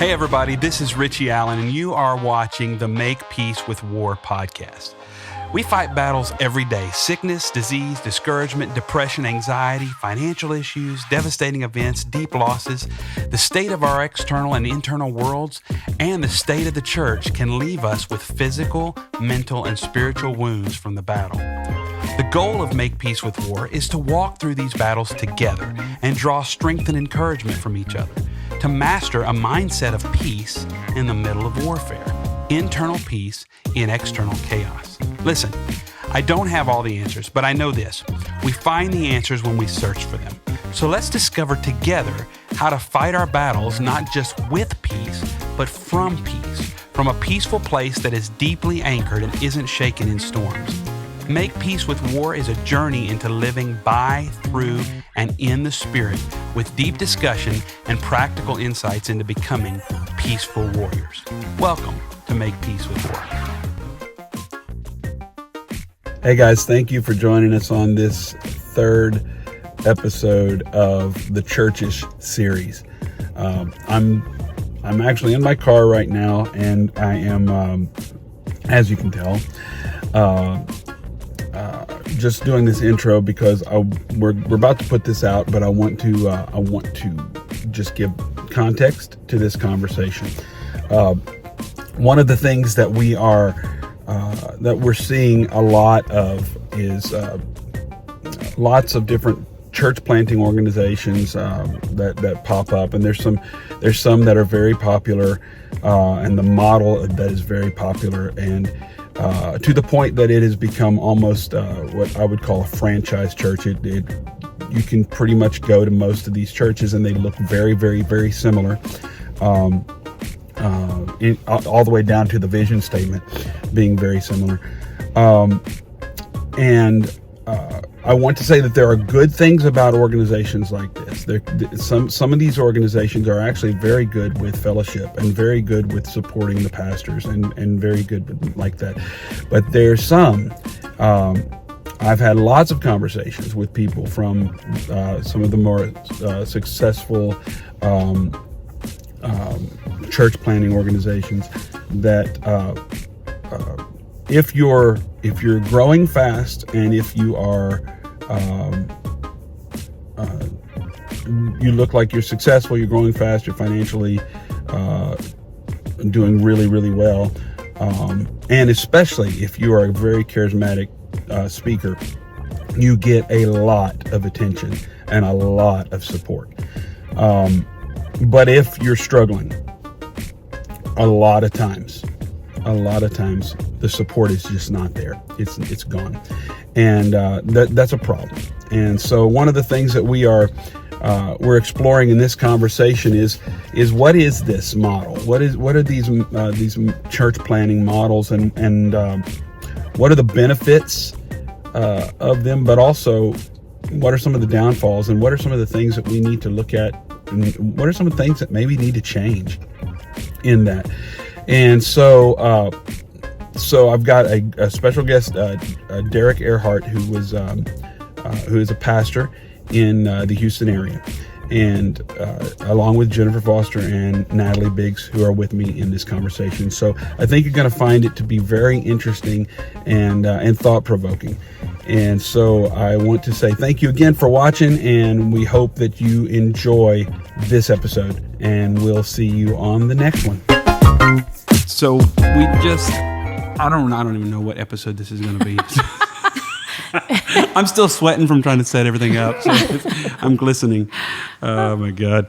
Hey everybody, this is Richie Allen, and you are watching the Make Peace with War podcast. We fight battles every day: sickness, disease, discouragement, depression, anxiety, financial issues, devastating events, deep losses. The state of our external and internal worlds and the state of the church can leave us with physical, mental, and spiritual wounds from the battle. The goal of Make Peace with War is to walk through these battles together and draw strength and encouragement from each other, to master a mindset of peace in the middle of warfare, internal peace in external chaos. Listen, I don't have all the answers, but I know this: we find the answers when we search for them. So let's discover together how to fight our battles, not just with peace, but from peace, from a peaceful place that is deeply anchored and isn't shaken in storms. Make Peace with War is a journey into living by, through, and in the Spirit, with deep discussion and practical insights into becoming peaceful warriors. Welcome to Make Peace with War. Hey guys, thank you for joining us on this third episode of the Churchish series. I'm actually in my car right now, and I am, as you can tell, just doing this intro because we're about to put this out, but I want to just give context to this conversation. One of the things that we're seeing a lot of is lots of different church planting organizations that pop up, and there's some that are very popular, and the model that is very popular, and to the point that it has become almost what I would call a franchise church. You can pretty much go to most of these churches and they look very, very, very similar, all the way down to the vision statement being very similar. I want to say that there are good things about organizations like this. Some of these organizations are actually very good with fellowship and very good with supporting the pastors and very good like that. But there's some, I've had lots of conversations with people from some of the more successful church planting organizations that if you're growing fast, and if you are you look like you're successful, you're growing fast, you're financially doing really, really well, and especially if you are a very charismatic speaker, you get a lot of attention and a lot of support. But if you're struggling, a lot of times the support is just not there. It's gone, and that's a problem. And so one of the things that we're exploring in this conversation is what is this model? What are these church planning models, and what are the benefits of them? But also, what are some of the downfalls, and what are some of the things that we need to look at, and what are some of the things that maybe need to change in that? And so I've got a special guest, Derrick Airhart, who is a pastor in the Houston area, and along with Jennifer Foster and Natalie Biggs, who are with me in this conversation. So I think you're going to find it to be very interesting and thought-provoking. And so I want to say thank you again for watching, and we hope that you enjoy this episode, and we'll see you on the next one. So I don't even know what episode this is going to be. I'm still sweating from trying to set everything up. So I'm glistening. Oh my God.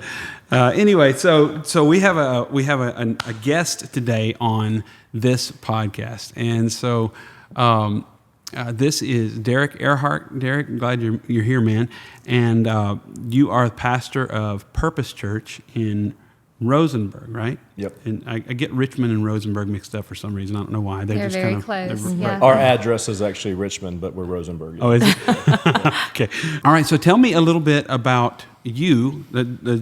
Anyway, so we have a guest today on this podcast, and so this is Derrick Airhart. Derrick, I'm glad you're here, man. And you are the pastor of Purpose Church in Rosenberg, right? Yep. And I get Richmond and Rosenberg mixed up for some reason. I don't know why. They're just very close. Yeah. Our address is actually Richmond, but we're Rosenberg. Oh, is it? Okay. All right. So tell me a little bit about you,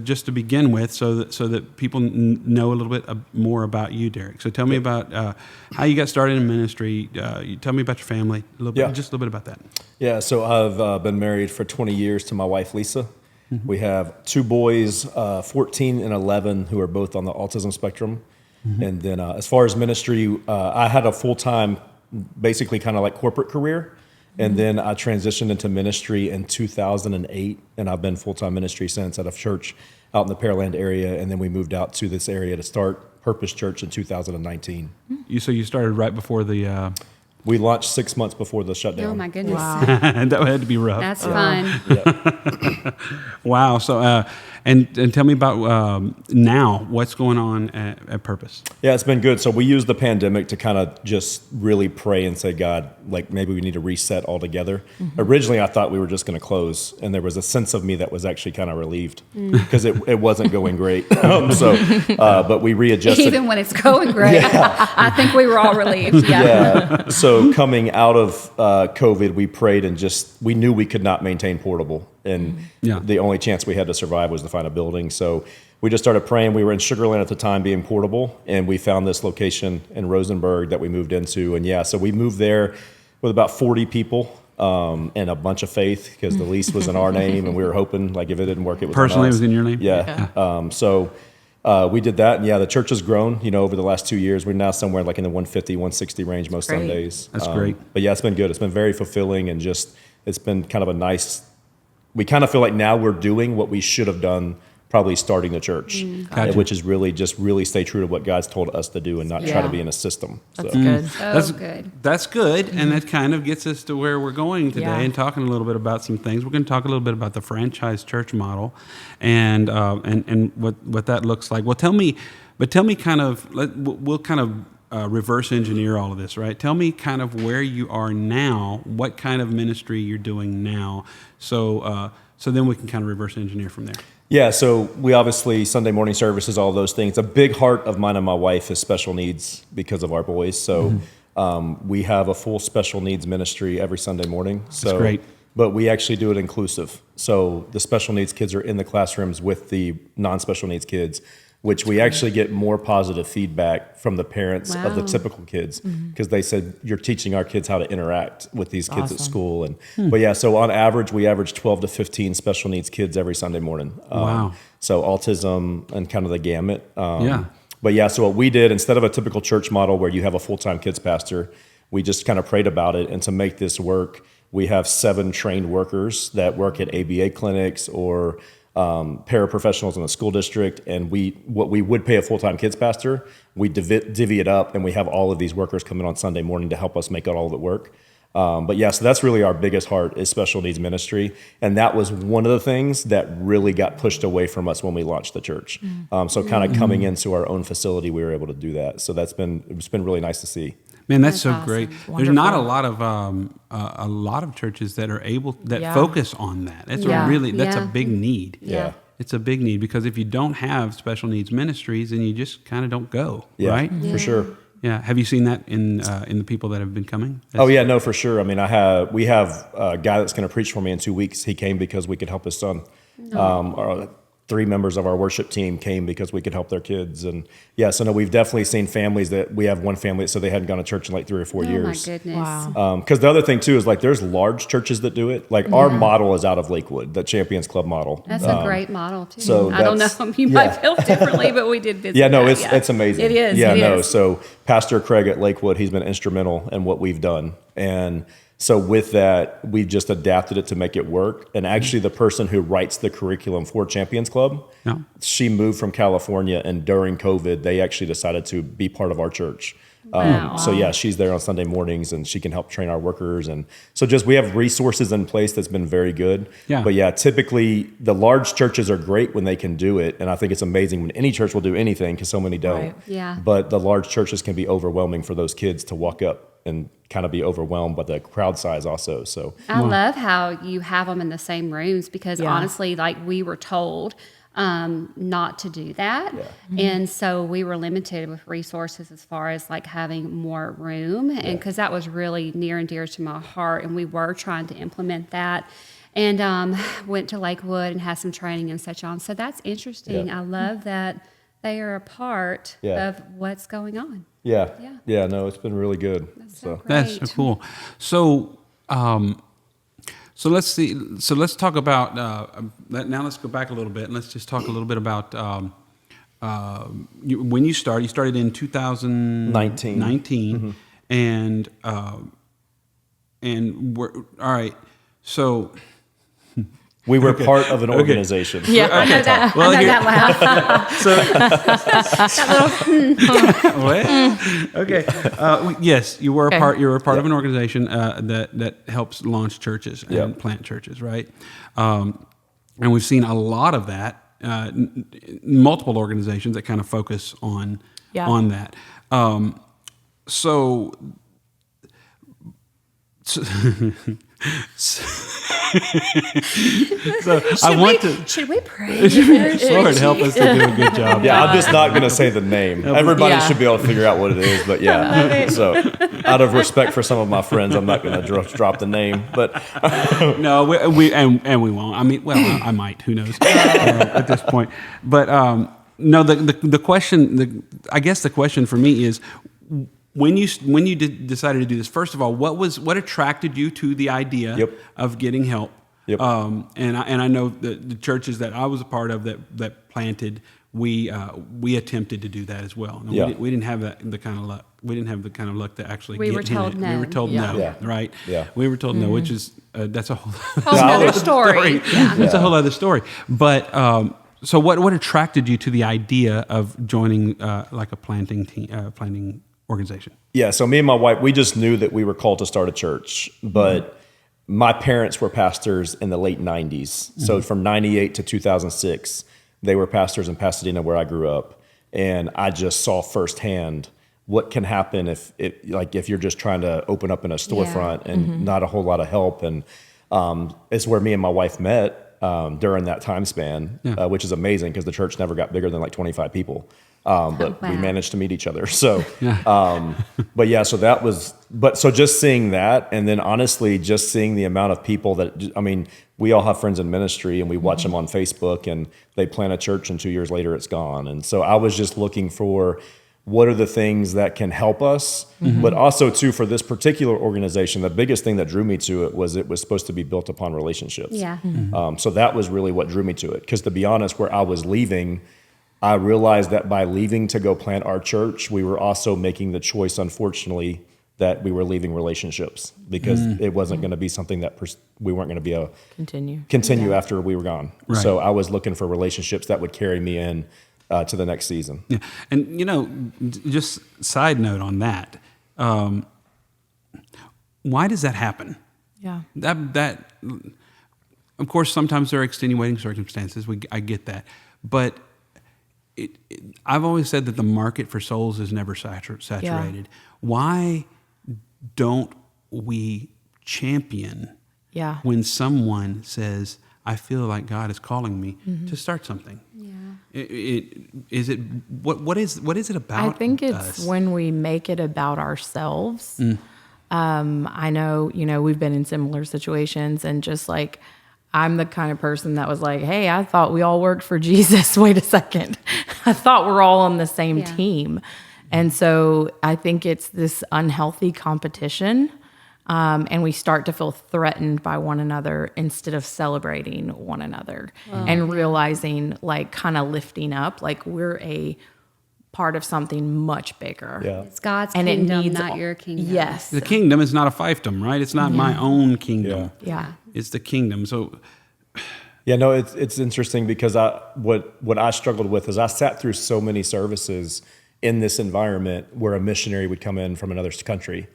just to begin with, so that people know a little bit more about you, Derrick. So tell me about how you got started in ministry. Tell me about your family, just a little bit about that. Yeah. So I've been married for 20 years to my wife, Lisa. We have 2 boys, 14 and 11, who are both on the autism spectrum. And then as far as ministry, I had a full-time, basically kind of like corporate career. And then I transitioned into ministry in 2008, and I've been full-time ministry since at a church out in the Pearland area. And then we moved out to this area to start Purpose Church in 2019. So you started right before the... We launched 6 months before the shutdown. Oh my goodness. Wow. that had to be rough. That's fun. Wow. So, and tell me about now, what's going on at Purpose? Yeah, it's been good. So we used the pandemic to kind of just really pray and say, God, like maybe we need to reset altogether. Originally, I thought we were just going to close, and there was a sense of me that was actually kind of relieved because it wasn't going great. But we readjusted. Even when it's going great, I think we were all relieved. Yeah. So coming out of COVID, we prayed and we knew we could not maintain portable. And the only chance we had to survive was to find a building. So we just started praying. We were in Sugar Land at the time being portable, and we found this location in Rosenberg that we moved into. And so we moved there with about 40 people and a bunch of faith because the lease was in our name, and we were hoping like if it didn't work, it was Personally, on us. it was in your name? Yeah. So we did that, and the church has grown, over the last 2 years. We're now somewhere like in the 150, 160 range most Great. Sundays. That's great. But it's been good. It's been very fulfilling, and it's been kind of a nice, we kind of feel like now we're doing what we should have done probably starting the church, Gotcha. which is really stay true to what God's told us to do and not try to be in a system. That's good. That's good. That's good, and that kind of gets us to where we're going today Yeah. and talking a little bit about some things. We're going to talk a little bit about the franchise church model and what that looks like. Well, tell me kind of, we'll kind of reverse engineer all of this, right? Tell me kind of where you are now, what kind of ministry you're doing now, so then we can kind of reverse engineer from there. Yeah, so we obviously, Sunday morning services, all those things. A big heart of mine and my wife is special needs because of our boys. So we have a full special needs ministry every Sunday morning. So, That's great. But we actually do it inclusive. So the special needs kids are in the classrooms with the non-special needs kids, which we actually get more positive feedback from the parents of the Wow. typical kids because they said, you're teaching our kids how to interact with these kids at Awesome. school. But so on average, we average 12 to 15 special needs kids every Sunday morning. Wow. So autism and kind of the gamut. Yeah. But so what we did, instead of a typical church model where you have a full-time kids pastor, we just kind of prayed about it. And to make this work, we have 7 trained workers that work at ABA clinics or paraprofessionals in the school district, and what we would pay a full-time kids pastor, we divvy it up, and we have all of these workers come in on Sunday morning to help us make all of it work. So that's really our biggest heart is special needs ministry, and that was one of the things that really got pushed away from us when we launched the church. So kind of coming into our own facility, we were able to do that. So it's been really nice to see. Man, that's so That's great. awesome. There's not Wonderful. a lot of churches that are able Yeah. focus on that. That's Yeah. that's a Yeah. big need. Yeah. It's a big need because if you don't have special needs ministries, then you just kind of don't go, Yeah, right? for sure. Yeah. Have you seen that in the people that have been coming? Oh yeah, no, for sure. I mean, we have a guy that's going to preach for me in 2 weeks. He came because we could help his son. 3 members of our worship team came because we could help their kids. And so no, we've definitely seen families that we have one family that said they hadn't gone to church in like 3 or 4 Oh my years. goodness. Wow. Because the other thing too is like there's large churches that do it. Like our model is out of Lakewood, the Champions Club model. That's a great model too. so I don't know. that's- You might feel differently, but we did visit. Yeah, no, that, it's amazing. It is. Yeah, it no. is. So Pastor Craig at Lakewood, he's been instrumental in what we've done. And so with that, we've just adapted it to make it work. And actually the person who writes the curriculum for Champions Club, Yeah. she moved from California, and during COVID, they actually decided to be part of our church. Wow. So she's there on Sunday mornings, and she can help train our workers. And so we have resources in place that's been very good. Yeah. But typically the large churches are great when they can do it. And I think it's amazing when any church will do anything because so many don't. Right. Yeah. But the large churches can be overwhelming for those kids to walk up and kind of be overwhelmed by the crowd size also. So I love how you have them in the same rooms because Yeah. honestly, like we were told not to do that. And so we were limited with resources as far as like having more room. And because that was really near and dear to my heart. And we were trying to implement that. And went to Lakewood and had some training and such on. So that's interesting. Yeah. I love that they are a part Yeah. of what's going on. no, it's been really good. So great. That's so cool. So So let's see. So let's talk about now. Let's go back a little bit and let's just talk a little bit about when you started. You started in 2019, and we're all right. So we were part of an organization. Yeah, I know that. Well, I know that laugh. What? Okay. Yes, you were a part. You were a part of an organization that helps launch churches and plant churches, right? And we've seen a lot of that. Multiple organizations that kind of focus on that. So Should we pray? Lord, help us to do a good job. Yeah, I'm just not going to say the name. Everybody should be able to figure out what it is, but so out of respect for some of my friends, I'm not going to drop the name. But no, we won't. I mean, well, I might. Who knows at this point? But no, the question. I guess the question for me is, when you decided to do this, first of all, what attracted you to the idea of getting help? Yep. And I know the churches that I was a part of that planted, we attempted to do that as well. And we didn't have the kind of luck. We didn't have the kind of luck to actually get in it. We were told no, right? Yeah. We were told no, which is that's a whole other story. It's a whole other story. But so what attracted you to the idea of joining like a planting organization? Yeah, so me and my wife, we just knew that we were called to start a church, but my parents were pastors in the late 90s. So from 98 to 2006, they were pastors in Pasadena where I grew up. And I just saw firsthand what can happen if you're just trying to open up in a storefront and not a whole lot of help. And it's where me and my wife met during that time span, which is amazing because the church never got bigger than like 25 people. But we managed to meet each other. So, so just seeing that, and then honestly, just seeing the amount of people we all have friends in ministry and we watch them on Facebook and they plant a church and 2 years later it's gone. And so I was just looking for what are the things that can help us, but also too, for this particular organization, the biggest thing that drew me to it was supposed to be built upon relationships. Yeah. So that was really what drew me to it. Because to be honest, where I was leaving, I realized that by leaving to go plant our church, we were also making the choice, unfortunately, that we were leaving relationships because it wasn't going to be something that we weren't going to be able to continue after we were gone. Right. So I was looking for relationships that would carry me in to the next season. Yeah. And, just side note on that, why does that happen? Yeah. That of course, sometimes there are extenuating circumstances. I get that. But I've always said that the market for souls is never saturated. Yeah. Why don't we champion when someone says, I feel like God is calling me to start something? Yeah. What is it about? I think it's when we make it about ourselves. I know, we've been in similar situations, and just like, I'm the kind of person that was like, hey, I thought we all worked for Jesus. Wait a second. I thought we're all on the same team. And so I think it's this unhealthy competition. And we start to feel threatened by one another instead of celebrating one another and realizing, like, kind of lifting up, like we're a part of something much bigger. Yeah. It's God's kingdom, not your kingdom. Yes. The kingdom is not a fiefdom, right? It's not my own kingdom. Yeah. It's the kingdom. So yeah, no, it's interesting because what I struggled with is I sat through so many services in this environment where a missionary would come in from another country,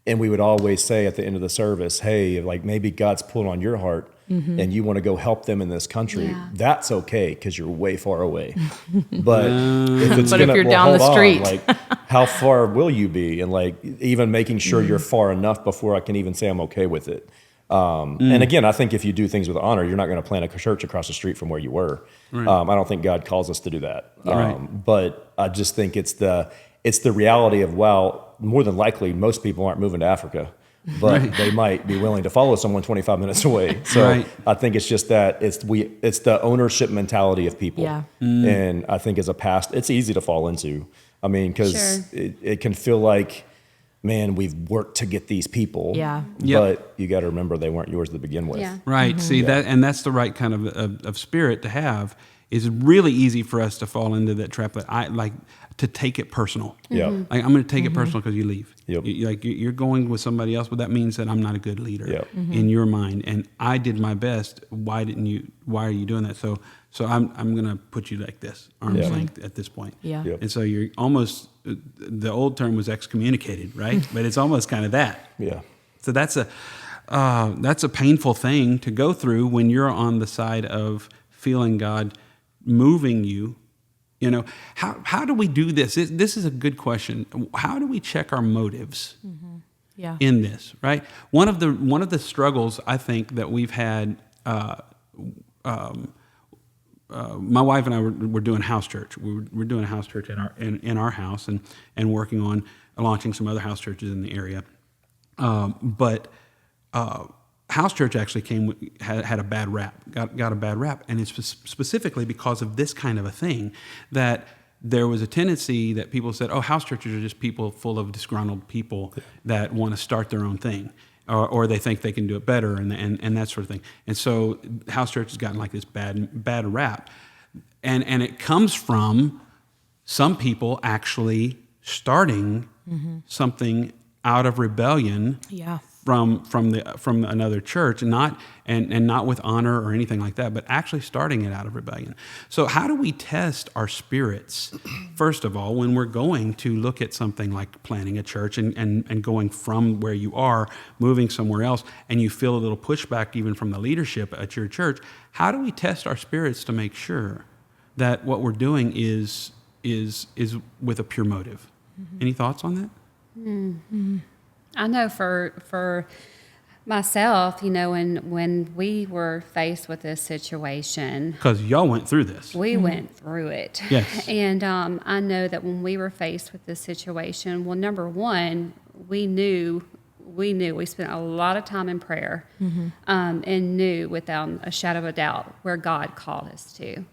and we would always say at the end of the service, hey, like maybe God's pulling on your heart and you want to go help them in this country. Yeah. That's okay because you're way far away. But if you're down the street, like how far will you be? And like even making sure you're far enough before I can even say I'm okay with it. And again, I think if you do things with honor, you're not going to plant a church across the street from where you were. Right. I don't think God calls us to do that. But I just think it's the reality of, more than likely, most people aren't moving to Africa, but they might be willing to follow someone 25 minutes away. So I think it's just that it's the ownership mentality of people. Yeah. And I think as a pastor, it's easy to fall into. I mean, because it can feel like man, we've worked to get these people. Yeah. Yep. But you got to remember they weren't yours to begin with. Yeah. Right. See that, and that's the right kind of spirit to have. It's really easy for us to fall into that trap that I like to take it personal. Yeah. Like, I'm going to take it personal because you leave. Yep. You're going with somebody else, but that means that I'm not a good leader Yep. in your mind. And I did my best. Why are you doing that? So I'm going to put you like this, arm's length at this point. Yeah. Yep. And so you're almost, the old term was excommunicated, right? But it's almost kind of that. Yeah. So that's a painful thing to go through when you're on the side of feeling God moving you. You know, how do we do this? This is a good question. How do we check our motives Yeah. in this, right? One of the struggles I think that we've had, my wife and I were doing house church. We're doing a house church in our house and working on launching some other house churches in the area. But house church actually had a bad rap, got a bad rap, and it's specifically because of this kind of a thing, that there was a tendency that people said, oh, house churches are just people full of disgruntled people that want to start their own thing, or they think they can do it better, and that sort of thing. And so house church has gotten like this bad rap, and it comes from some people actually starting something out of rebellion. Yeah. From another church, and not with honor or anything like that, but actually starting it out of rebellion. So how do we test our spirits, first of all, when we're going to look at something like planning a church and going from where you are, moving somewhere else, and you feel a little pushback even from the leadership at your church? How do we test our spirits to make sure that what we're doing is with a pure motive? Any thoughts on that? I know for myself, you know, when we were faced with this situation, Because y'all went through this. we went through it. Yes. And I know that when we were faced with this situation, well, number one, we spent a lot of time in prayer and knew without a shadow of a doubt where God called us to.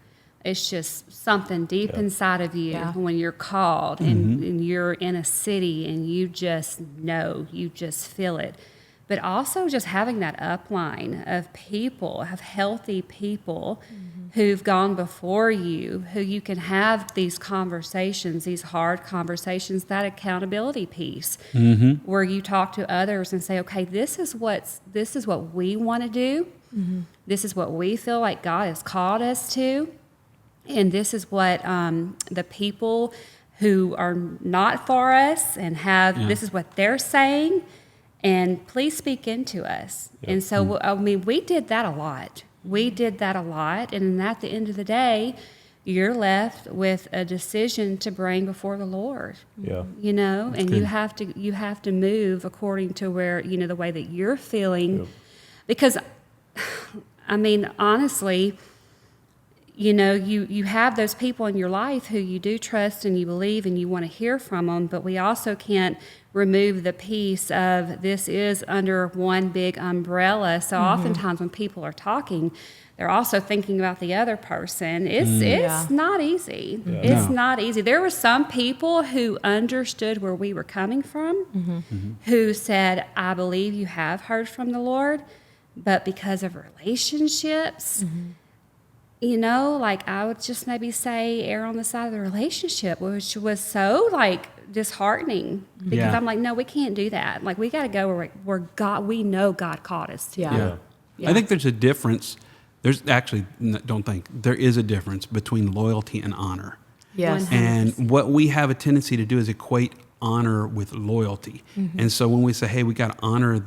It's just something deep inside of you when you're called and you're in a city and you just know, you just feel it. But also just having that upline of people, of healthy people who've gone before you, who you can have these conversations, these hard conversations, that accountability piece, where you talk to others and say, okay, this is what we want to do. This is what we feel like God has called us to. And this is what the people who are not for us and this is what they're saying, and please speak into us. And so, I mean, we did that a lot. And at the end of the day, you're left with a decision to bring before the Lord. Yeah. You know, That's and good. you have to move according to where, you know, the way that you're feeling. Because, I mean, honestly, you know, you have those people in your life who you do trust and you believe and you want to hear from them, but we also can't remove the piece of this is under one big umbrella. So oftentimes when people are talking, they're also thinking about the other person. It's not easy. Yeah. It's not easy. There were some people who understood where we were coming from, who said, I believe you have heard from the Lord, but because of relationships, you know, like I would just maybe say err on the side of the relationship, which was so like disheartening because I'm like, no, we can't do that. Like we got to go where God, we know God called us to. Yeah. I think there's a difference. There is a difference between loyalty and honor. Yes. And what we have a tendency to do is equate honor with loyalty. And so when we say, hey, we got to honor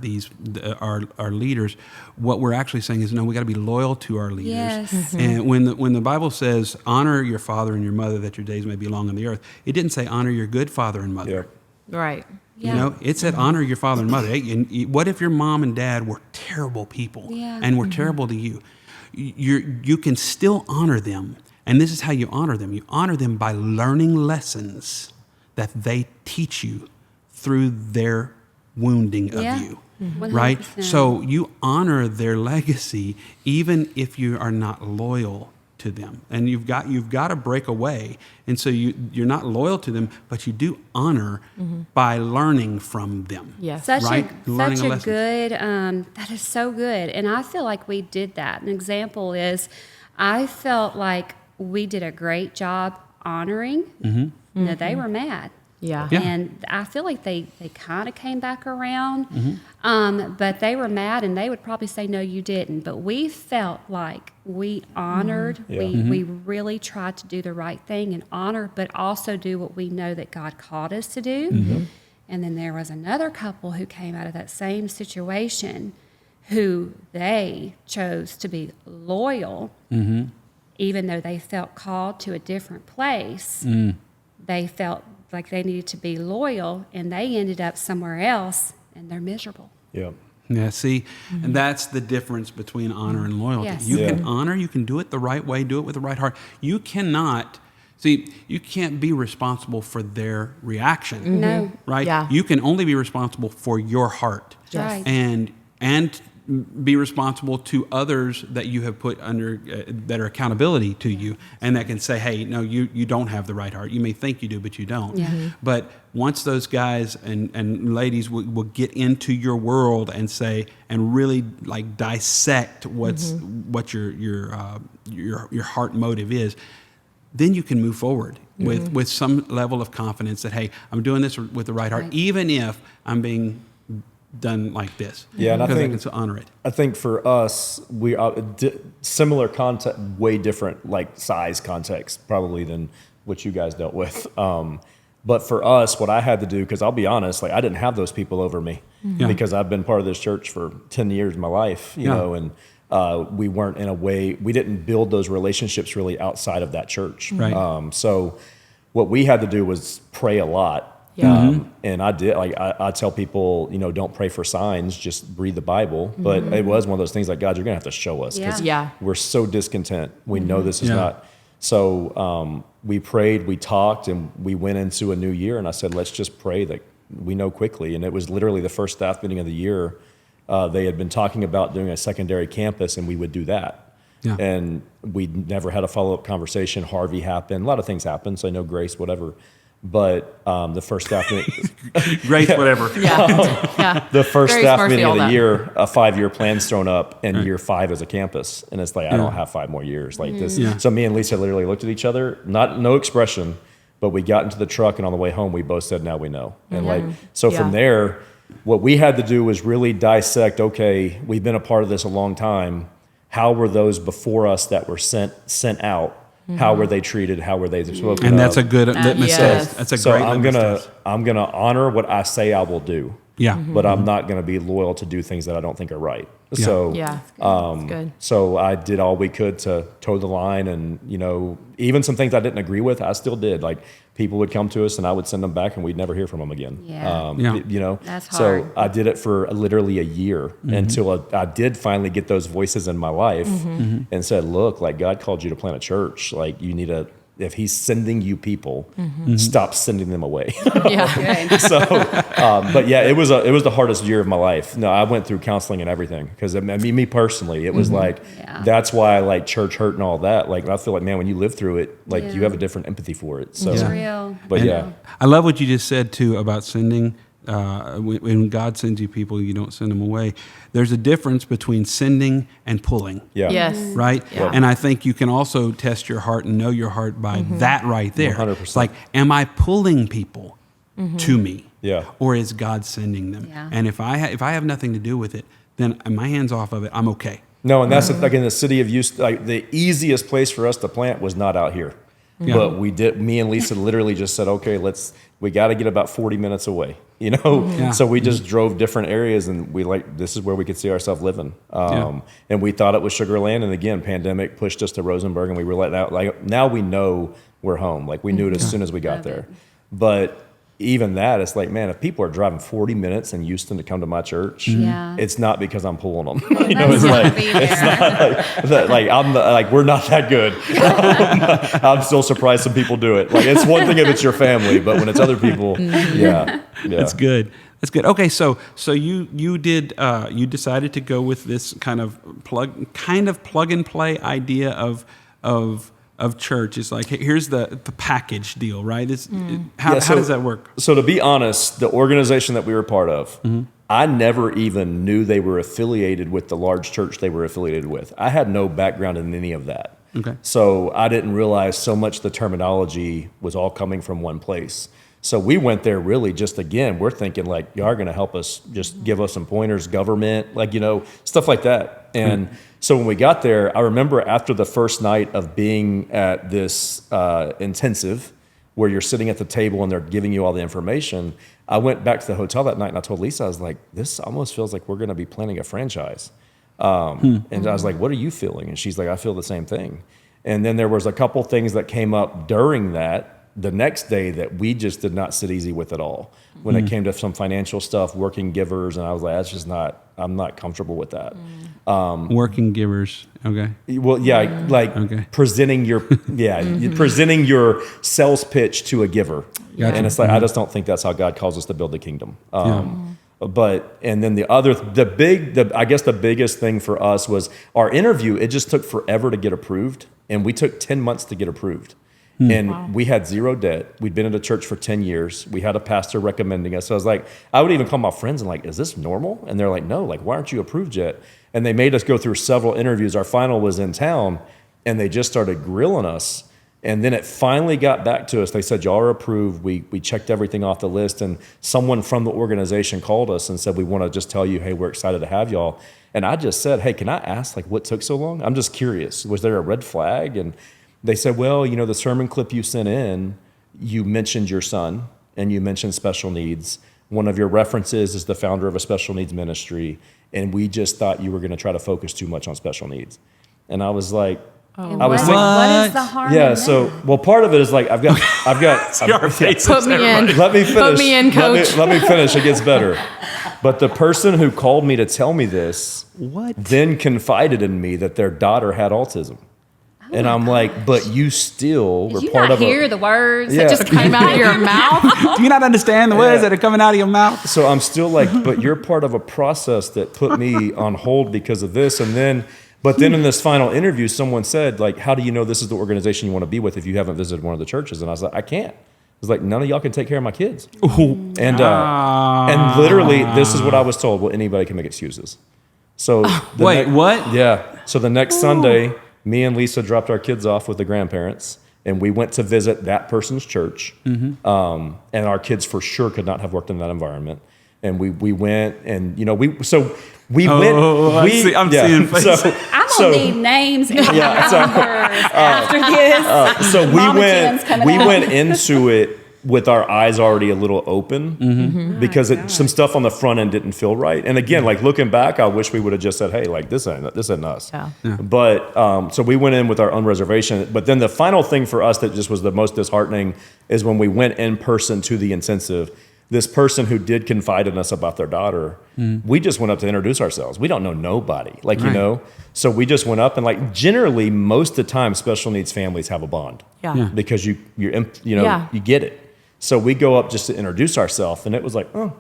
our leaders, what we're actually saying is, no, we got to be loyal to our leaders. Yes. And when the Bible says, honor your father and your mother that your days may be long on the earth, it didn't say honor your good father and mother. Yeah. Right. You know, it said honor your father and mother. Hey, and what if your mom and dad were terrible people and were terrible to you? You can still honor them. And this is how you honor them. You honor them by learning lessons that they teach you through their wounding of you, right? So you honor their legacy even if you are not loyal to them, and you've got to break away, and so you're not loyal to them, but you do honor by learning from them. Yes. Such Right? a Learning such a lessons. good. That is so good, and I feel like we did that. An example is, I felt like we did a great job honoring. You know, they were mad. Yeah. Yeah. And I feel like they kind of came back around, but they were mad, and they would probably say, no, you didn't. But we felt like we honored, we really tried to do the right thing and honor, but also do what we know that God called us to do. And then there was another couple who came out of that same situation who they chose to be loyal, even though they felt called to a different place. They felt like they needed to be loyal, and they ended up somewhere else, and they're miserable. Yeah. Yeah, see, and that's the difference between honor and loyalty. Yes. You can honor, you can do it the right way, do it with the right heart. You can't be responsible for their reaction. No. Right? Yeah. You can only be responsible for your heart. Yes. Right. And be responsible to others that you have put under that are accountability to you, and that can say, hey, no, you don't have the right heart. You may think you do, but you don't. Yeah. But once those guys and ladies will get into your world and say, and really like dissect what your heart motive is, then you can move forward with some level of confidence that, hey, I'm doing this with the right heart, Right. even if I'm being done like this. Yeah, and I because think can honor it. I think for us, we are similar context, way different, like size context probably than what you guys dealt with. But for us, what I had to do, because I'll be honest, like I didn't have those people over me because I've been part of this church for 10 years of my life, you know, and we weren't in a way, we didn't build those relationships really outside of that church. Right. So what we had to do was pray a lot. Yeah. And I did, like, I tell people, you know, don't pray for signs, just read the Bible. But it was one of those things like, God, you're going to have to show us. 'Cause Yeah. we're so discontent. We know this is Yeah. not. So we prayed, we talked, and we went into a new year. And I said, let's just pray that we know quickly. And it was literally the first staff meeting of the year. They had been talking about doing a secondary campus, and we would do that. Yeah. And we never had a follow-up conversation. Harvey happened. A lot of things happened. So I know Grace, whatever. But the first staff meeting, Great, whatever. Yeah. the first Very staff Smurfy, meeting all of the that. year, a 5-year plan's thrown up, and year 5 is a campus, and it's like I don't have 5 more years like this. Yeah. So me and Lisa literally looked at each other, no expression, but we got into the truck, and on the way home, we both said, "Now we know." And from there, what we had to do was really dissect. Okay, we've been a part of this a long time. How were those before us that were sent out? How were they treated? How were they spoken And that's a of? good litmus yes. test. That's a So great I'm litmus gonna test. I'm gonna honor what I say I will do. Yeah. But I'm not gonna be loyal to do things that I don't think are right. Yeah. So Yeah. That's good. so I did all we could to toe the line, and you know, even some things I didn't agree with, I still did. Like people would come to us, and I would send them back, and we'd never hear from them again. Yeah. Yeah. You know, That's so hard. I did it for literally a year until I did finally get those voices in my life and said, "Look, like God called you to plant a church. Like you need to." If he's sending you people, stop sending them away. Yeah. Good. So, but yeah, it was the hardest year of my life. No, I went through counseling and everything because I mean, me personally, it was like Yeah. that's why I like church hurt and all that. Like I feel like, man, when you live through it, like you Yeah. have a different empathy for it. So, It's real. but And yeah, I love what you just said too about sending. When God sends you people, you don't send them away. There's a difference between sending and pulling. yeah, Yes. Right? Yeah. And I think you can also test your heart and know your heart by that right there. 100%. It's like, am I pulling people to me? Yeah. Or is God sending them? Yeah. And if I have nothing to do with it, then my hands off of it, I'm okay. No, and that's like in the city of Houston, like the easiest place for us to plant was not out here. Yeah. But we did. Me and Lisa literally just said, "Okay, we got to get about 40 minutes away." You know, Yeah. so we just drove different areas, and this is where we could see ourselves living. And we thought it was Sugar Land, and again, pandemic pushed us to Rosenberg, and we were letting out. Like now we know we're home. Like we knew it as soon as we got Love there. it. But even that, it's like, man, if people are driving 40 minutes in Houston to come to my church, Yeah. it's not because I'm pulling them. You know, That's it's gotta like be there. like we're not that good. I'm still surprised some people do it. Like it's one thing if it's your family, but when it's other people, yeah. That's good. That's good. Okay, so you decided to go with this kind of plug and play idea of of church is like, hey, here's the package deal, right? How does that work? So to be honest, the organization that we were part of, I never even knew they were affiliated with the large church they were affiliated with. I had no background in any of that. Okay. So I didn't realize so much the terminology was all coming from one place. So we went there really just, again, we're thinking like, y'all are going to help us, just give us some pointers, government, like, stuff like that. And so when we got there, I remember after the first night of being at this intensive where you're sitting at the table and they're giving you all the information, I went back to the hotel that night and I told Lisa, I was like, this almost feels like we're going to be planning a franchise. And I was like, what are you feeling? And she's like, I feel the same thing. And then there was a couple things that came up during that the next day that we just did not sit easy with at all when it came to some financial stuff, working givers. And I was like, that's just not, I'm not comfortable with that. Working givers. Okay. Well, yeah, like presenting your, presenting your sales pitch to a giver. Gotcha. And it's like, I just don't think that's how God calls us to build the kingdom. But, and then I guess the biggest thing for us was our interview. It just took forever to get approved. And we took 10 months to get approved. And we had zero debt. We'd been at a church for 10 years. We had a pastor recommending us. So I was like, I would even call my friends and like, is this normal? And they're like, no, like, why aren't you approved yet? And they made us go through several interviews. Our final was in town and they just started grilling us. And then it finally got back to us. They said, y'all are approved. We checked everything off the list. And someone from the organization called us and said, we want to just tell you, hey, we're excited to have y'all. And I just said, hey, can I ask like what took so long? I'm just curious. Was there a red flag? And they said, well, the sermon clip you sent in, you mentioned your son and you mentioned special needs. One of your references is the founder of a special needs ministry. And we just thought you were going to try to focus too much on special needs. And I was like, what is the harm? Yeah. So, well, part of it is like, I've got, Put me in. Let me finish. Put me in, coach. Let me finish. It gets better. But the person who called me to tell me this then confided in me that their daughter had autism. And I'm like, but you still were part of hear the words that just came out of your mouth? Do you not understand the words that are coming out of your mouth? So I'm still like, but you're part of a process that put me on hold because of this. And then, but then in this final interview, someone said, like, how do you know this is the organization you want to be with if you haven't visited one of the churches? And I was like, I can't. I was like, none of y'all can take care of my kids. And literally, this is what I was told. Well, anybody can make excuses. So what? Yeah. So the next Sunday, me and Lisa dropped our kids off with the grandparents, and we went to visit that person's church. And our kids for sure could not have worked in that environment. And we went, and I'm seeing faces. I'm gonna need names and numbers after this. So we went into it with our eyes already a little open because some stuff on the front end didn't feel right. And again, like looking back, I wish we would have just said, hey, like this ain't us. Yeah. But so we went in with our own reservation. But then the final thing for us that just was the most disheartening is when we went in person to the intensive. This person who did confide in us about their daughter, we just went up to introduce ourselves. We don't know nobody, So we just went up and like generally most of the time special needs families have a bond, because you get it. So we go up just to introduce ourselves, and it was like, oh,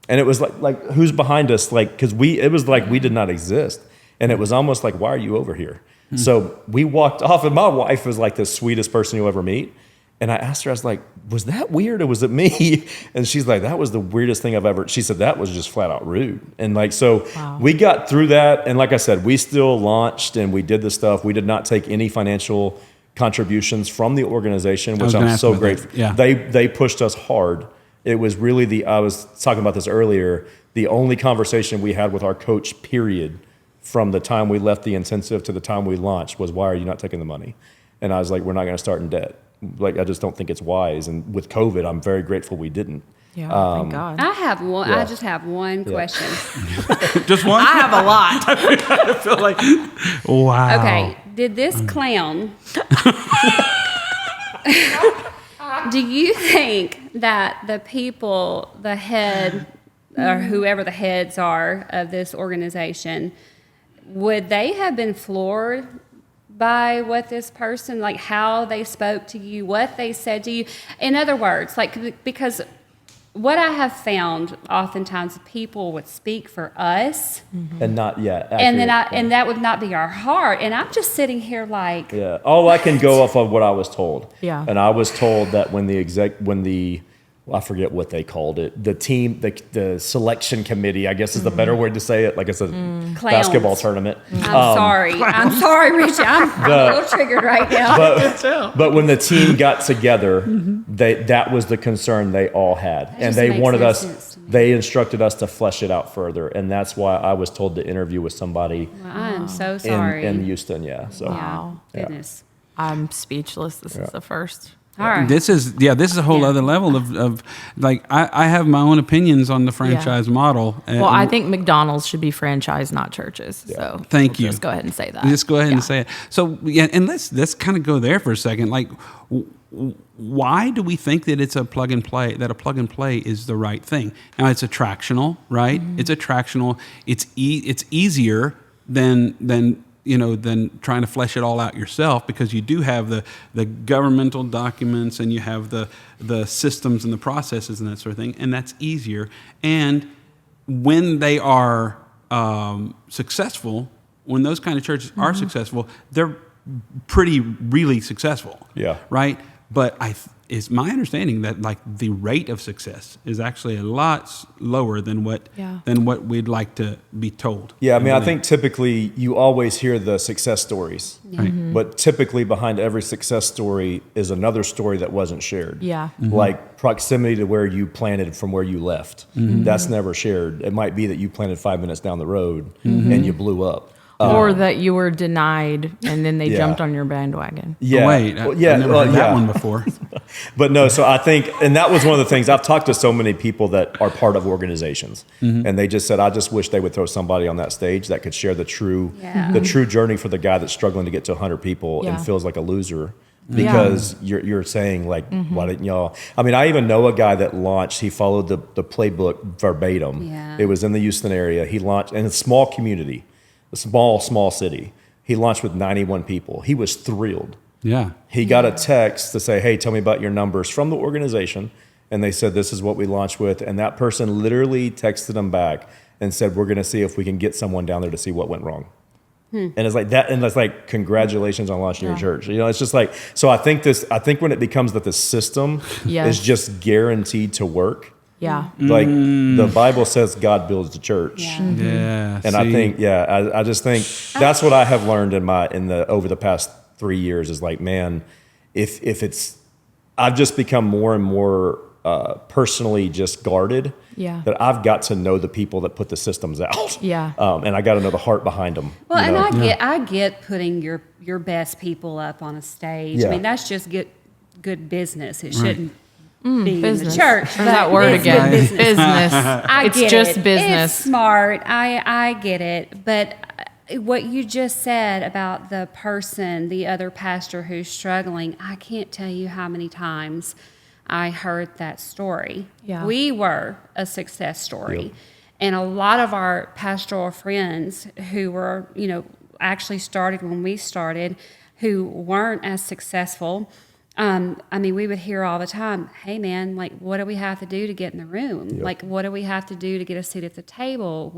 and it was like who's behind us? Like because it was like we did not exist, and it was almost like why are you over here? So we walked off, and my wife was like the sweetest person you'll ever meet. And I asked her, I was like, was that weird or was it me? And she's like, that was the weirdest thing I've ever. She said that was just flat out rude. And like so, we got through that, and like I said, we still launched and we did the stuff. We did not take any financial contributions from the organization, which I'm so grateful. Yeah. They pushed us hard. It was really I was talking about this earlier, the only conversation we had with our coach, period, from the time we left the intensive to the time we launched was, why are you not taking the money? And I was like, we're not going to start in debt. Like, I just don't think it's wise. And with COVID, I'm very grateful we didn't. Yeah, thank God. I have one. I just have one question. Just one? I have a lot. I feel like, wow. Okay, did this clown, do you think that the people, the head, or whoever the heads are of this organization, would they have been floored by what this person, like how they spoke to you, what they said to you? In other words, like, because what I have found, oftentimes people would speak for us, And not yet. and then and that would not be our heart. And I'm just sitting here like, Yeah. Oh, I can go off of what I was told. Yeah. And I was told that when I forget what they called it, the team, the selection committee, I guess is the better word to say it. Like it's a basketball tournament. I'm sorry, Richie. I'm a little triggered right now. But when the team got together, that was the concern they all had, and just they makes wanted no us. sense to me. They instructed us to flesh it out further, and that's why I was told to interview with somebody I'm so sorry. in Houston. Yeah. So Wow. Goodness. I'm speechless. This is the first. All right. This is a whole other level of like, I have my own opinions on the franchise model. Well, I think McDonald's should be franchised, not churches. So Thank you. Just go ahead and say that. Just go ahead and say it. So yeah, and let's kind of go there for a second. Like, why do we think that it's a plug and play? That a plug and play is the right thing? Now it's attractional, right? It's attractional. It's easier than trying to flesh it all out yourself, because you do have the governmental documents and you have the systems and the processes and that sort of thing, and that's easier. And when they are successful, when those kind of churches are successful, they're really successful. Yeah. Right? But it's my understanding that like the rate of success is actually a lot lower than what we'd like to be told. Yeah, I mean, I think typically you always hear the success stories, but typically behind every success story is another story that wasn't shared. Yeah. Like proximity to where you planted from where you left. That's never shared. It might be that you planted 5 minutes down the road and you blew up. Or that you were denied and then they jumped on your bandwagon. Yeah. Oh, wait, I've never heard that one before. But no, so I think, and that was one of the things, I've talked to so many people that are part of organizations, and they just said, I just wish they would throw somebody on that stage that could share the true journey for the guy that's struggling to get to 100 people and feels like a loser. Because you're saying like, why didn't y'all? I mean, I even know a guy that launched, he followed the playbook verbatim. Yeah. It was in the Houston area. He launched in a small community, a small city. He launched with 91 people. He was thrilled. Yeah. He got a text to say, hey, tell me about your numbers from the organization. And they said, this is what we launched with. And that person literally texted him back and said, we're going to see if we can get someone down there to see what went wrong. And it's like that. And it's like, congratulations on launching your church. You know, it's just like, so I think when it becomes that the system is just guaranteed to work. Yeah. Like the Bible says God builds the church. Yeah. And I think, I just think that's what I have learned over the past 3 years is like, man, if it's, I've just become more and more personally just guarded. Yeah. That I've got to know the people that put the systems out. Yeah. And I got to know the heart behind them. Well, and I get putting your best people up on a stage. Yeah. I mean, that's just good business. It shouldn't be Business. in the church. There's that word It's again. good business. Business. I It's get just it. business. It's smart. I get it. But what you just said about the person, the other pastor who's struggling, I can't tell you how many times I heard that story. Yeah. We were a success story. And a lot of our pastoral friends who were, actually started when we started, who weren't as successful, I mean, we would hear all the time, hey man, like, what do we have to do to get in the room? Like, what do we have to do to get a seat at the table?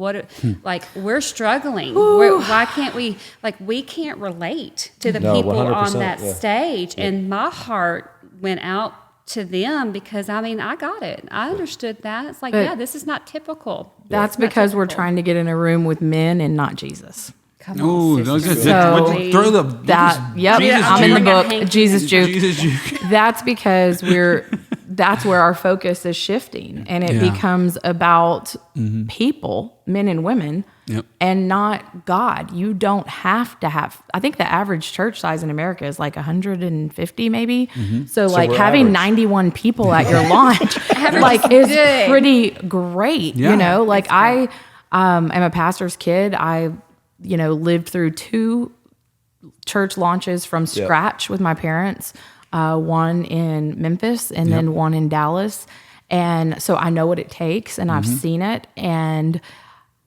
Like, we're struggling. Why can't we, like, we can't relate to the people on that stage. And my heart went out to them because, I mean, I got it. I understood that. It's like, this is not typical. That's because we're trying to get in a room with men and not Jesus. Come Oh, on, sister. So throw the I'm in the book, Jesus juke. Jesus juke. That's because that's where our focus is shifting, and it becomes about people, men and women, and not God. You don't have to have. I think the average church size in America is like 150, maybe. So like having 91 people at your launch, like, is pretty great. Yeah. Like I am a pastor's kid. I lived through 2 church launches from scratch with my parents, one in Memphis and then one in Dallas. And so I know what it takes and I've seen it. And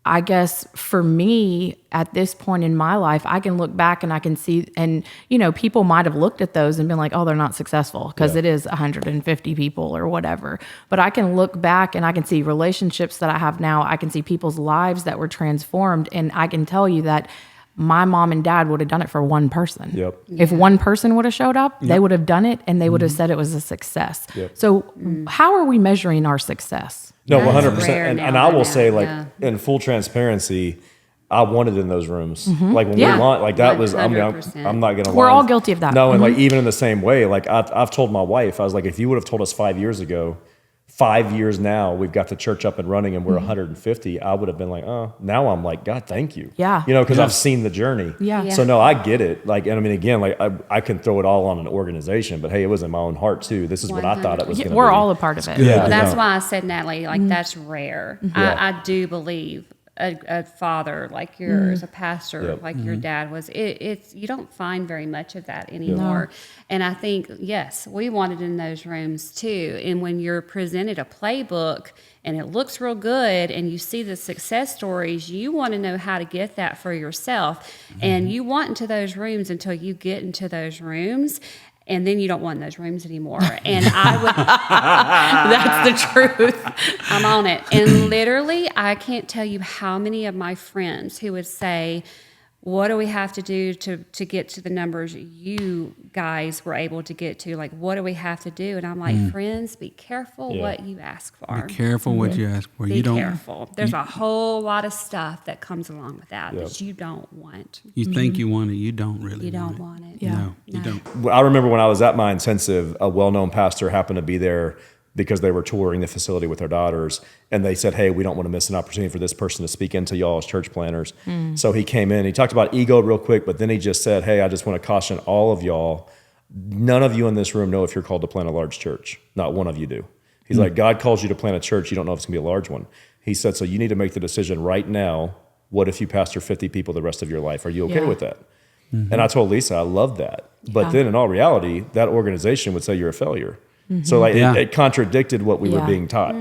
I guess for me at this point in my life, I can look back and I can see, and people might have looked at those and been like, oh, they're not successful because it is 150 people or whatever. But I can look back and I can see relationships that I have now. I can see people's lives that were transformed. And I can tell you that my mom and dad would have done it for one person. Yep. If one person would have showed up, they would have done it and they would have said it was a success. Yep. So how are we measuring our success? No, That's 100%. rare And now, I will yeah, say, like, yeah. in full transparency, I wanted in those rooms. Like when Yeah. we launched, like that was, I'm 100%. not going to lie. We're all guilty of that. No, and like even in the same way, like I've told my wife, I was like, if you would have told us 5 years ago, 5 years now, we've got the church up and running and we're 150, I would have been like, oh, now I'm like, God, thank you. Yeah. Because I've seen the journey. Yeah. Yeah. So no, I get it. Like, and I mean, again, like I can throw it all on an organization, but hey, it was in my own heart too. This is what I thought it was going to be. We're all a part of it. Yeah. Well, that's no. why I said, Natalie, like that's rare. Yeah. I do believe a father like yours, a pastor Yep. like your dad was. It's you don't find very much of that anymore. And I think yes, we wanted in those rooms too. And when you're presented a playbook and it looks real good, and you see the success stories, you want to know how to get that for yourself. And you want into those rooms until you get into those rooms. And then you don't want those rooms anymore. And I would, That's the truth. I'm on it. And literally, I can't tell you how many of my friends who would say, what do we have to do to get to the numbers you guys were able to get to? Like, what do we have to do? And I'm like, friends, be careful what you ask for. Be careful what you ask for. Be You don't. careful. There's a whole lot of stuff that comes along with that that you don't want. You think you want it, you don't really. You don't want want it. Yeah. No, you don't. I remember when I was at my intensive, a well-known pastor happened to be there because they were touring the facility with their daughters, and they said, hey, we don't want to miss an opportunity for this person to speak into y'all as church planners. So he came in, he talked about ego real quick, but then he just said, hey, I just want to caution all of y'all, none of you in this room know if you're called to plant a large church. Not one of you do. He's like, God calls you to plant a church, you don't know if it's going to be a large one. He said, so you need to make the decision right now, what if you pastor 50 people the rest of your life? Are you okay with that? And I told Lisa, I love that. But then in all reality, that organization would say you're a failure. So like it contradicted what we were being taught,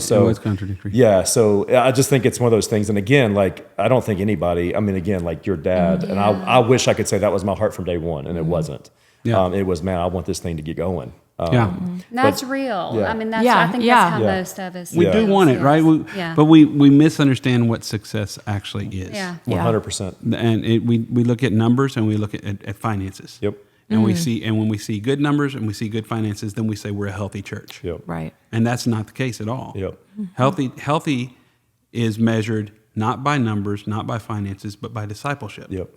so it was contradictory. Yeah. So I just think it's one of those things. And again, like, I don't think anybody, I mean, again, like your dad, and I wish I could say that was my heart from day one, and it wasn't. Yeah. It was, man, I want this thing to get going. That's real. yeah. I mean, that's, Yeah, I think yeah. that's how Yeah. most of us We do want it, right? Yeah. But we misunderstand what success actually is. Yeah. 100%. And we look at numbers and we look at finances. Yep. And we see, and when we see good numbers and we see good finances, then we say we're a healthy church. Yep. Right. And that's not the case at all. Yep. Healthy is measured not by numbers, not by finances, but by discipleship. Yep.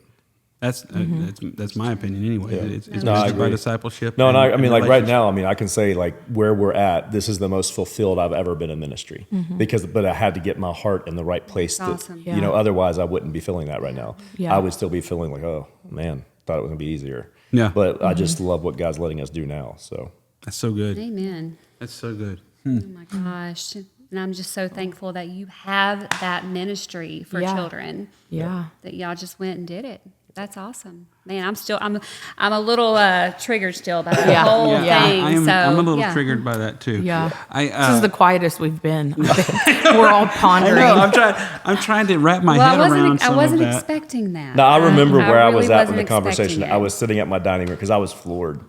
That's my opinion anyway. Yeah. It's No, I measured by agree. discipleship. No, and I mean, like right relationship. now, I mean, I can say like where we're at, this is the most fulfilled I've ever been in ministry but I had to get my heart in the right place. That's awesome. Yeah. Otherwise I wouldn't be feeling that right now. Yeah. I would still be feeling like, oh man, thought it was gonna be easier. Yeah. But I just love what God's letting us do now. So That's so good. Amen. That's so good. Oh my gosh. And I'm just so thankful that you have that ministry for Yeah. children. Yeah. That y'all just went and did it. That's awesome. Man, I'm a little triggered still by the Yeah. whole Yeah. thing. I'm a little yeah. triggered by that too. Yeah. This This is the quietest we've been. I think. We're all pondering. I'm trying to wrap my Well, head around some I wasn't of that. expecting that. now I remember where I really was at in wasn't the conversation. expecting I it. was sitting at my dining room because I was floored.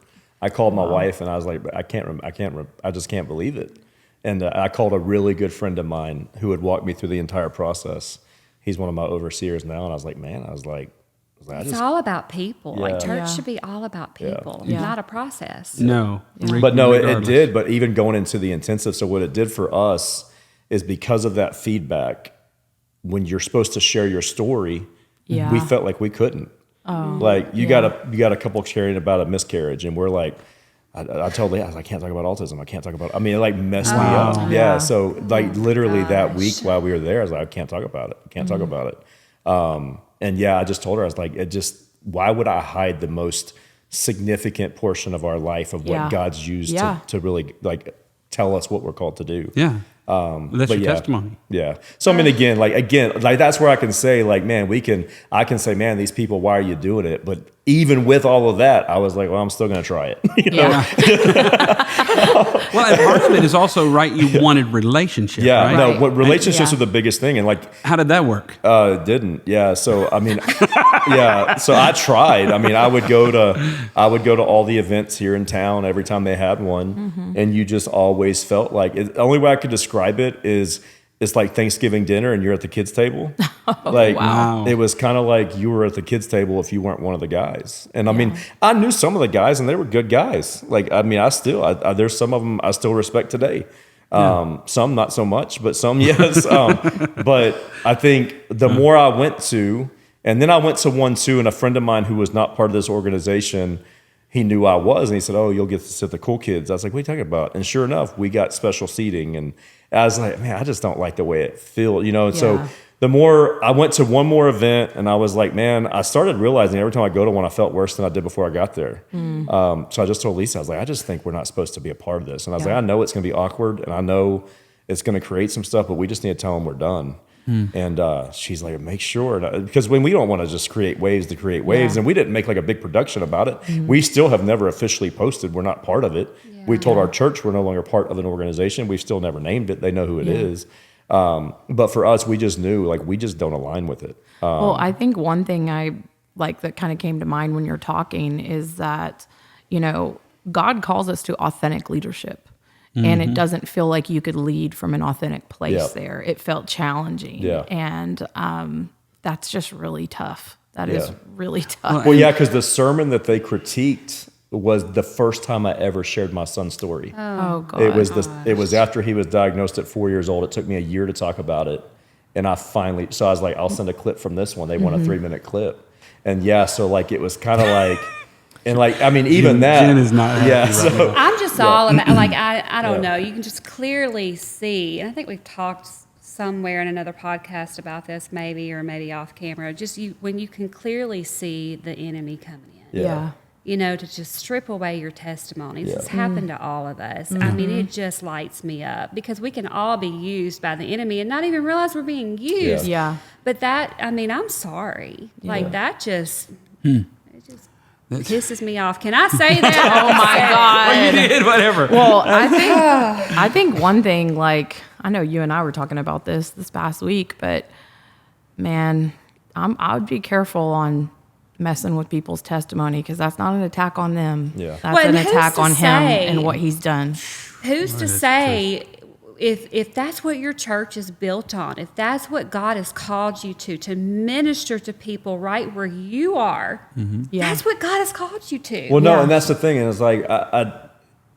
I called my wife and I was like, I just can't believe it. And I called a really good friend of mine who had walked me through the entire process. He's one of my overseers now. And I was like, It's all about people. Like Yeah. church Yeah. should be all about people, Yeah. not a process. No. But no, it regardless. did. But even going into the intensive, so what it did for us is because of that feedback, when you're supposed to share your story, Yeah. we felt like we couldn't. Like you got a couple sharing about a miscarriage, and we're like, I told Leah, I can't talk about autism. I can't talk about. I mean, it like messed me up. Yeah. Yeah. So like literally that week gosh. while we were there, I was like, I can't talk about it. I can't talk about it. And yeah, I just told her, I was like, why would I hide the most significant portion of our life of what Yeah. God's used Yeah. to really like tell us what we're called to do? Yeah. That's your testimony. Yeah. So I mean, again, that's where I can say, like, man, I can say, man, these people, why are you doing it? But even with all of that, I was like, well, I'm still going to try it. You know? Well, and part of it is also, right, you wanted relationship, Yeah. right? No, what relationships are the biggest thing. And like, how did that work? it didn't. Yeah. So, I mean, yeah. So I tried. I mean, I would go to all the events here in town every time they had one. And you just always felt like the only way I could describe it is it's like Thanksgiving dinner and you're at the kids' table. Like, wow. It was kind of like you were at the kids' table if you weren't one of the guys. And I mean, I knew some of the guys and they were good guys. Like, I mean, there's some of them I still respect today. Some not so much, but some, yes. But I think the more I went to, and then I went to one too, and a friend of mine who was not part of this organization, he knew I was, and he said, oh, you'll get to sit the cool kids. I was like, what are you talking about? And sure enough, we got special seating, and I was like, man, I just don't like the way it feels, you know? And so the more I went to one more event, and I was like, man, I started realizing every time I go to one, I felt worse than I did before I got there. So I just told Lisa, I was like, I just think we're not supposed to be a part of this. And I was like, I know it's going to be awkward, and I know it's going to create some stuff, but we just need to tell them we're done. And she's like, make sure, because when we don't want to just create waves to create waves, and we didn't make like a big production about it. We still have never officially posted. We're not part of it. We told our church we're no longer part of an organization. We've still never named it. They know who it is. But for us, we just knew, like, we just don't align with it. Well, I think one thing I like that kind of came to mind when you're talking is that, you know, God calls us to authentic leadership. And it doesn't feel like you could lead from an authentic place there. It felt challenging. Yeah. And that's just really tough. That is really tough. Well, yeah, because the sermon that they critiqued was the first time I ever shared my son's story. Oh, God. It was after he was diagnosed at 4 years old. It took me a year to talk about it. And I was like, I'll send a clip from this one. They want a 3-minute clip. And so like, it was kind of like, and like, I mean, even Jen is not happy right now. I'm just all about, like, I don't know. You can just clearly see, and I think we've talked somewhere in another podcast about this, maybe off camera, just when you can clearly see the enemy coming in. Yeah. You know, to just strip away your testimonies. It's happened to all of us. I mean, it just lights me up because we can all be used by the enemy and not even realize we're being used. Yeah. But that, I mean, I'm sorry. Like, that just... It pisses me off. Can I say that? Oh my God. Well, you did, whatever. Well, I think one thing, like, I know you and I were talking about this past week, but man, I would be careful on messing with people's testimony because that's not an attack on them. Yeah. That's an attack on him and what he's done. Who's to say if that's what your church is built on, if that's what God has called you to minister to people right where you are, that's what God has called you to. Well, no, and that's the thing. And it's like,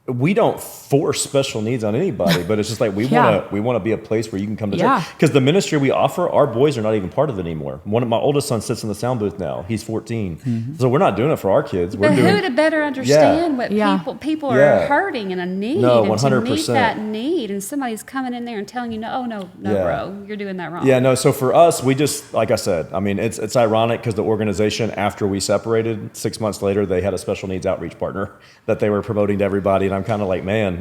we don't force special needs on anybody, but it's just like we want to be a place where you can come to church. Because the ministry we offer, our boys are not even part of it anymore. One of my oldest son sits in the sound booth now. He's 14, so we're not doing it for our kids. But who to better understand what people are hurting and a need, and to meet that need, and somebody's coming in there and telling you, no, bro, you're doing that wrong. Yeah, no. So for us, we just, like I said, I mean, it's ironic because the organization, after we separated, 6 months later, they had a special needs outreach partner that they were promoting to everybody. And I'm kind of like, man,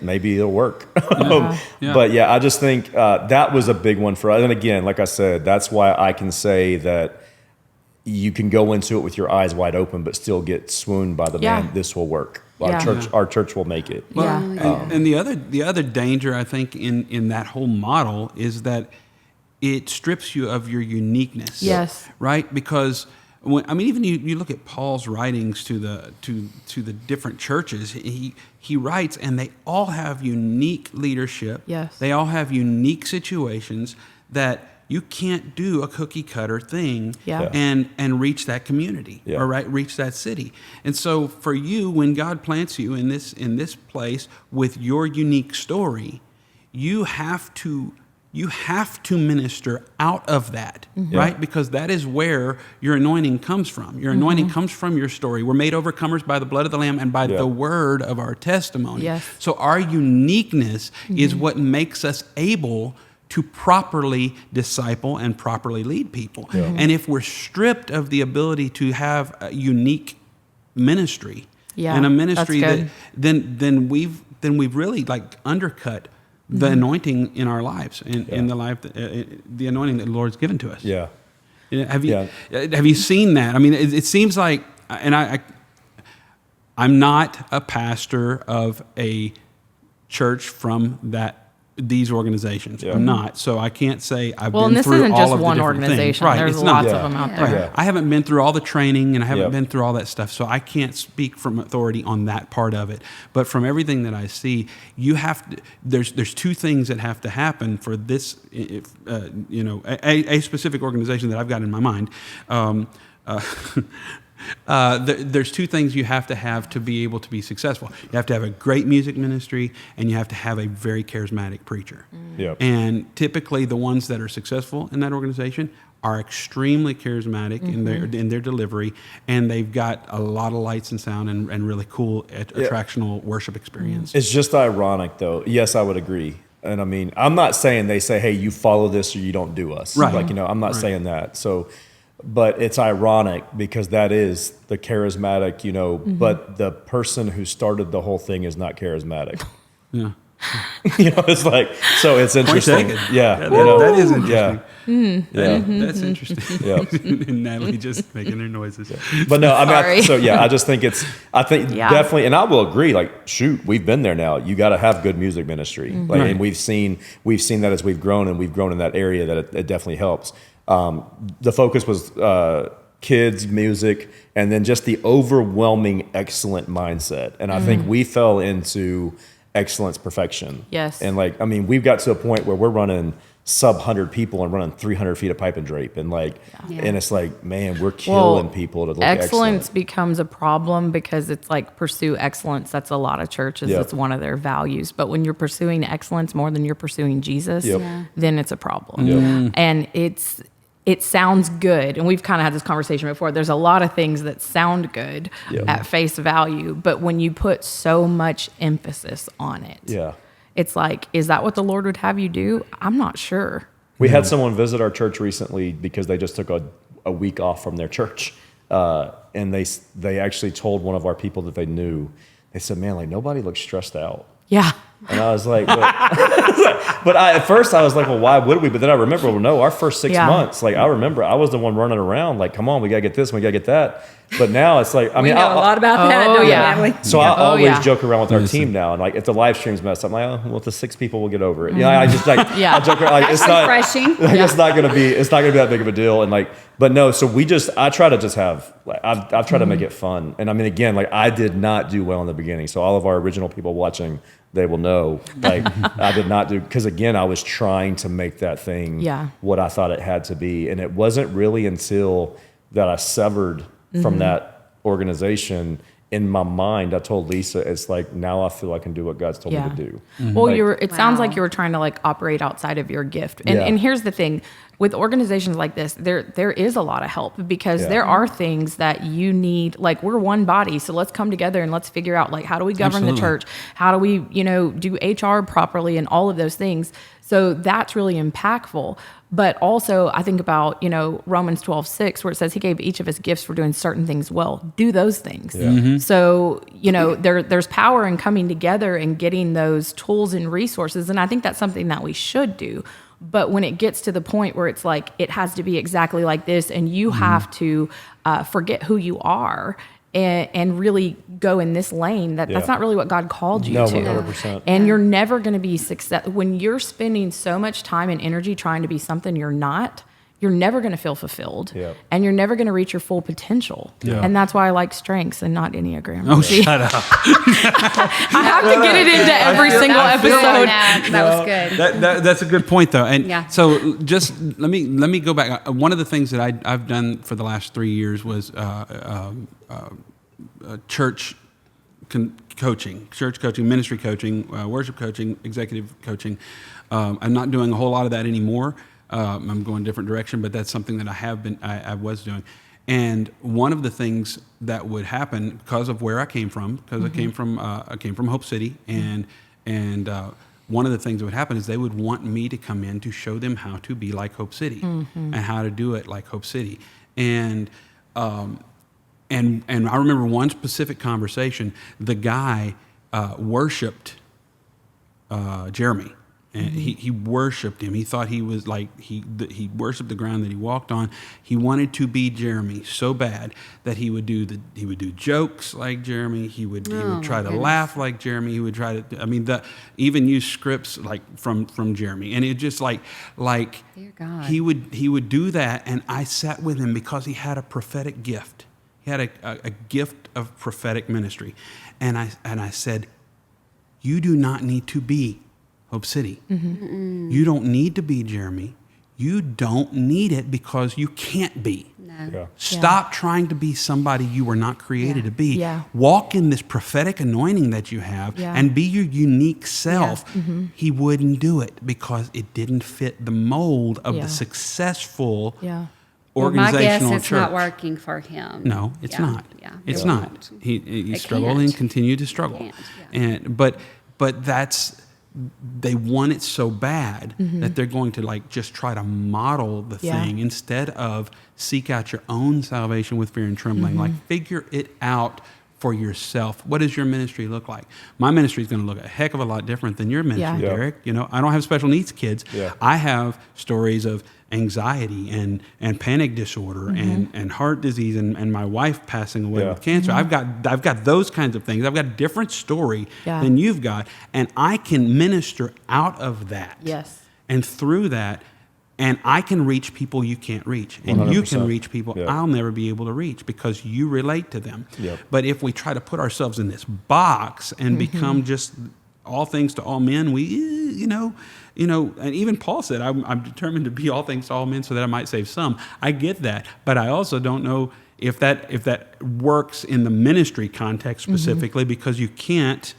maybe it'll work. But yeah, I just think that was a big one for us. And again, like I said, that's why I can say that you can go into it with your eyes wide open, but still get swooned by the man. This will work. Our church will make it. Well, and the other danger, I think, in that whole model is that it strips you of your uniqueness. Yes. Right? Because even you look at Paul's writings to the different churches. He writes, and they all have unique leadership. Yes. They all have unique situations that you can't do a cookie cutter thing and reach that community or reach that city. And so for you, when God plants you in this place with your unique story, you have to minister out of that, right? Because that is where your anointing comes from. Your anointing comes from your story. We're made overcomers by the blood of the Lamb and by the word of our testimony. Yes. So our uniqueness is what makes us able to properly disciple and properly lead people. And if we're stripped of the ability to have a unique ministry and a ministry then we've really like undercut the anointing in our lives, in the life, the anointing that the Lord's given to us. Yeah. Have you seen that? I mean, it seems like, and I'm not a pastor of a church from these organizations. Yeah. I'm not, so I can't say I've Well, been and this through isn't all just of the one different things. organization. Right, There's it's lots not. of them out Yeah. there. Yeah. I haven't been through all the training, and I haven't Yep. been through all that stuff, so I can't speak from authority on that part of it. But from everything that I see, you have to. There's two things that have to happen for this. A specific organization that I've got in my mind. There's two things you have to be able to be successful. You have to have a great music ministry, and you have to have a very charismatic preacher. Yep. And typically, the ones that are successful in that organization are extremely charismatic in their delivery, and they've got a lot of lights and sound and really cool attractional worship experience. It's just ironic, though. Yes, I would agree. And I mean, I'm not saying they say, hey, you follow this or you don't do us. Right. Like, I'm not saying that. So, but it's ironic because that is the charismatic, but the person who started the whole thing is not charismatic. Yeah. It's like, so it's interesting. taken. Yeah. That is interesting. Yeah. That's interesting. Yeah. And Natalie just making her noises. But no, I mean, Sorry. I just think definitely, and I will agree, like, shoot, we've been there now. You got to have good music ministry. Like, and we've seen that as we've grown in that area, that it definitely helps. The focus was, kids, music, and then just the overwhelming excellent mindset. And I think we fell into excellence, perfection. Yes. And like, I mean, we've got to a point where we're running sub 100 people and running 300 feet of pipe and drape. And like, and it's like, man, we're killing people to look excellence excellent. becomes a problem because it's like pursue excellence. That's a lot of churches. Yep. It's one of their values. But when you're pursuing excellence more than you're pursuing Jesus, Yep. Yeah. then it's a problem. Yep. And it sounds good. And we've kind of had this conversation before. There's a lot of things that sound good Yep. at face value. But when you put so much emphasis on it, Yeah. it's like, is that what the Lord would have you do? I'm not sure. We had someone visit our church recently because they just took a week off from their church. And they actually told one of our people that they knew, they said, man, like, nobody looks stressed out. Yeah. And I was like, but at first I was like, well, why would we? But then I remember, well, no, our first 6 months, like, I remember I was the one running around, like, come on, we got to get this, we got to get that. But now it's like, I mean, We know a lot about that, don't you, Natalie? So I always yeah. joke around with our team now, and like, if the live stream's messed up, I'm like, oh, well, if the 6 people will get over it. I just like, Yeah. I joke around, like, it's not refreshing. like, it's not gonna be that big of a deal, and like, but no. So I try to just have, like, I've tried to make it fun, and I mean, again, like, I did not do well in the beginning, so all of our original people watching, they will know, like, I did not do, because again, I was trying to make that thing what I thought it had to be, and it wasn't really until that I severed from that organization. In my mind, I told Lisa, it's like, now I feel I can do what God's told me to do. Well, Like, it sounds like you were trying to like operate outside of your gift. And here's the thing, with organizations like this, there is a lot of help because there are things that you need, like, we're one body. So let's come together and let's figure out, like, how do we govern the church? How do we, do HR properly and all of those things. So that's really impactful. But also I think about, Romans 12:6, where it says he gave each of us gifts for doing certain things well. Do those things. So, there's power in coming together and getting those tools and resources. And I think that's something that we should do. But when it gets to the point where it's like, it has to be exactly like this, and you have to forget who you are and really go in this lane, that's not really what God called you to. 100%. And you're never going to be successful. When you're spending so much time and energy trying to be something you're not, you're never going to feel fulfilled. Yeah. And you're never going to reach your full potential. Yeah. And that's why I like strengths and not Enneagram. Oh, shut up. I have to get it into every single episode. That was good. That's a good point, though. And Yeah. so just let me go back. One of the things that I've done for the last 3 years was church coaching, ministry coaching, worship coaching, executive coaching. I'm not doing a whole lot of that anymore. I'm going a different direction, but that's something that I was doing. And one of the things that would happen because of where I came from, because I came from Hope City, and one of the things that would happen is they would want me to come in to show them how to be like Hope City and how to do it like Hope City. And I remember one specific conversation. The guy worshipped Jeremy. And he worshiped him. He thought he was like, he worshiped the ground that he walked on. He wanted to be Jeremy so bad that he would do jokes like Jeremy. He would try to laugh like Jeremy. He would try to, even use scripts like from Jeremy. And it just like Dear God. he would do that. And I sat with him because he had a prophetic gift. He had a gift of prophetic ministry. And I said, you do not need to be Hope City. Mm-hmm. You don't need to be Jeremy. You don't need it because you can't be. No. Yeah. Stop trying to be somebody you were not created to be. Yeah. Walk in this prophetic anointing that you have and be your unique self. Yeah. Mm-hmm. He wouldn't do it because it didn't fit the mold of the successful organizational my guess it's church. not working for him. No, it's not. Yeah. It's not. He struggled can't. and continued to struggle. Can't, And but they want it so bad that they're going to like just try to model the thing instead of seek out your own salvation with fear and trembling. Like figure it out for yourself. What does your ministry look like? My ministry is going to look a heck of a lot different than your ministry, Derrick. You know, I don't have special needs kids. Yeah. I have stories of anxiety and panic disorder and heart disease and my wife passing away with cancer. I've got those kinds of things. I've got a different story than you've got, and I can minister out of that. Yes. And through that, and I can reach people you can't reach, and 100%. You can reach people I'll never be able to reach because you relate to them. Yep. But if we try to put ourselves in this box and become just all things to all men, and even Paul said, I'm determined to be all things to all men so that I might save some. I get that, but I also don't know if that works in the ministry context specifically because you can't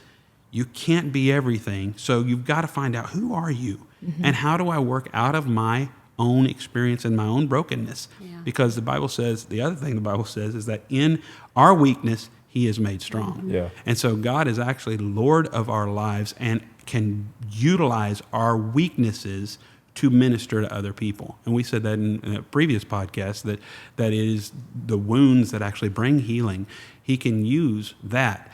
be everything. So you've got to find out, who are you and how do I work out of my own experience and my own brokenness? Yeah. Because the other thing the Bible says is that in our weakness, He is made strong. Yeah. And so God is actually Lord of our lives and can utilize our weaknesses to minister to other people. And we said that in a previous podcast, that it is the wounds that actually bring healing. He can use that.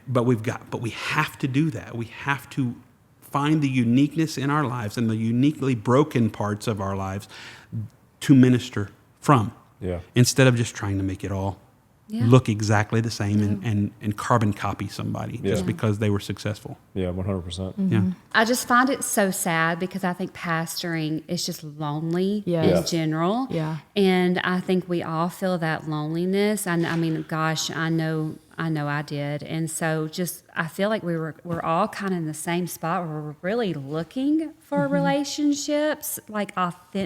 But we have to do that. We have to find the uniqueness in our lives and the uniquely broken parts of our lives to minister from. Yeah. Instead of just trying to make it all look exactly the same and carbon copy somebody just because they were successful. Yeah, 100%. Yeah. I just find it so sad because I think pastoring is just lonely in general. Yeah. And I think we all feel that loneliness. I mean, gosh, I know I did. And so I feel like we're all kind of in the same spot where we're really looking for relationships, like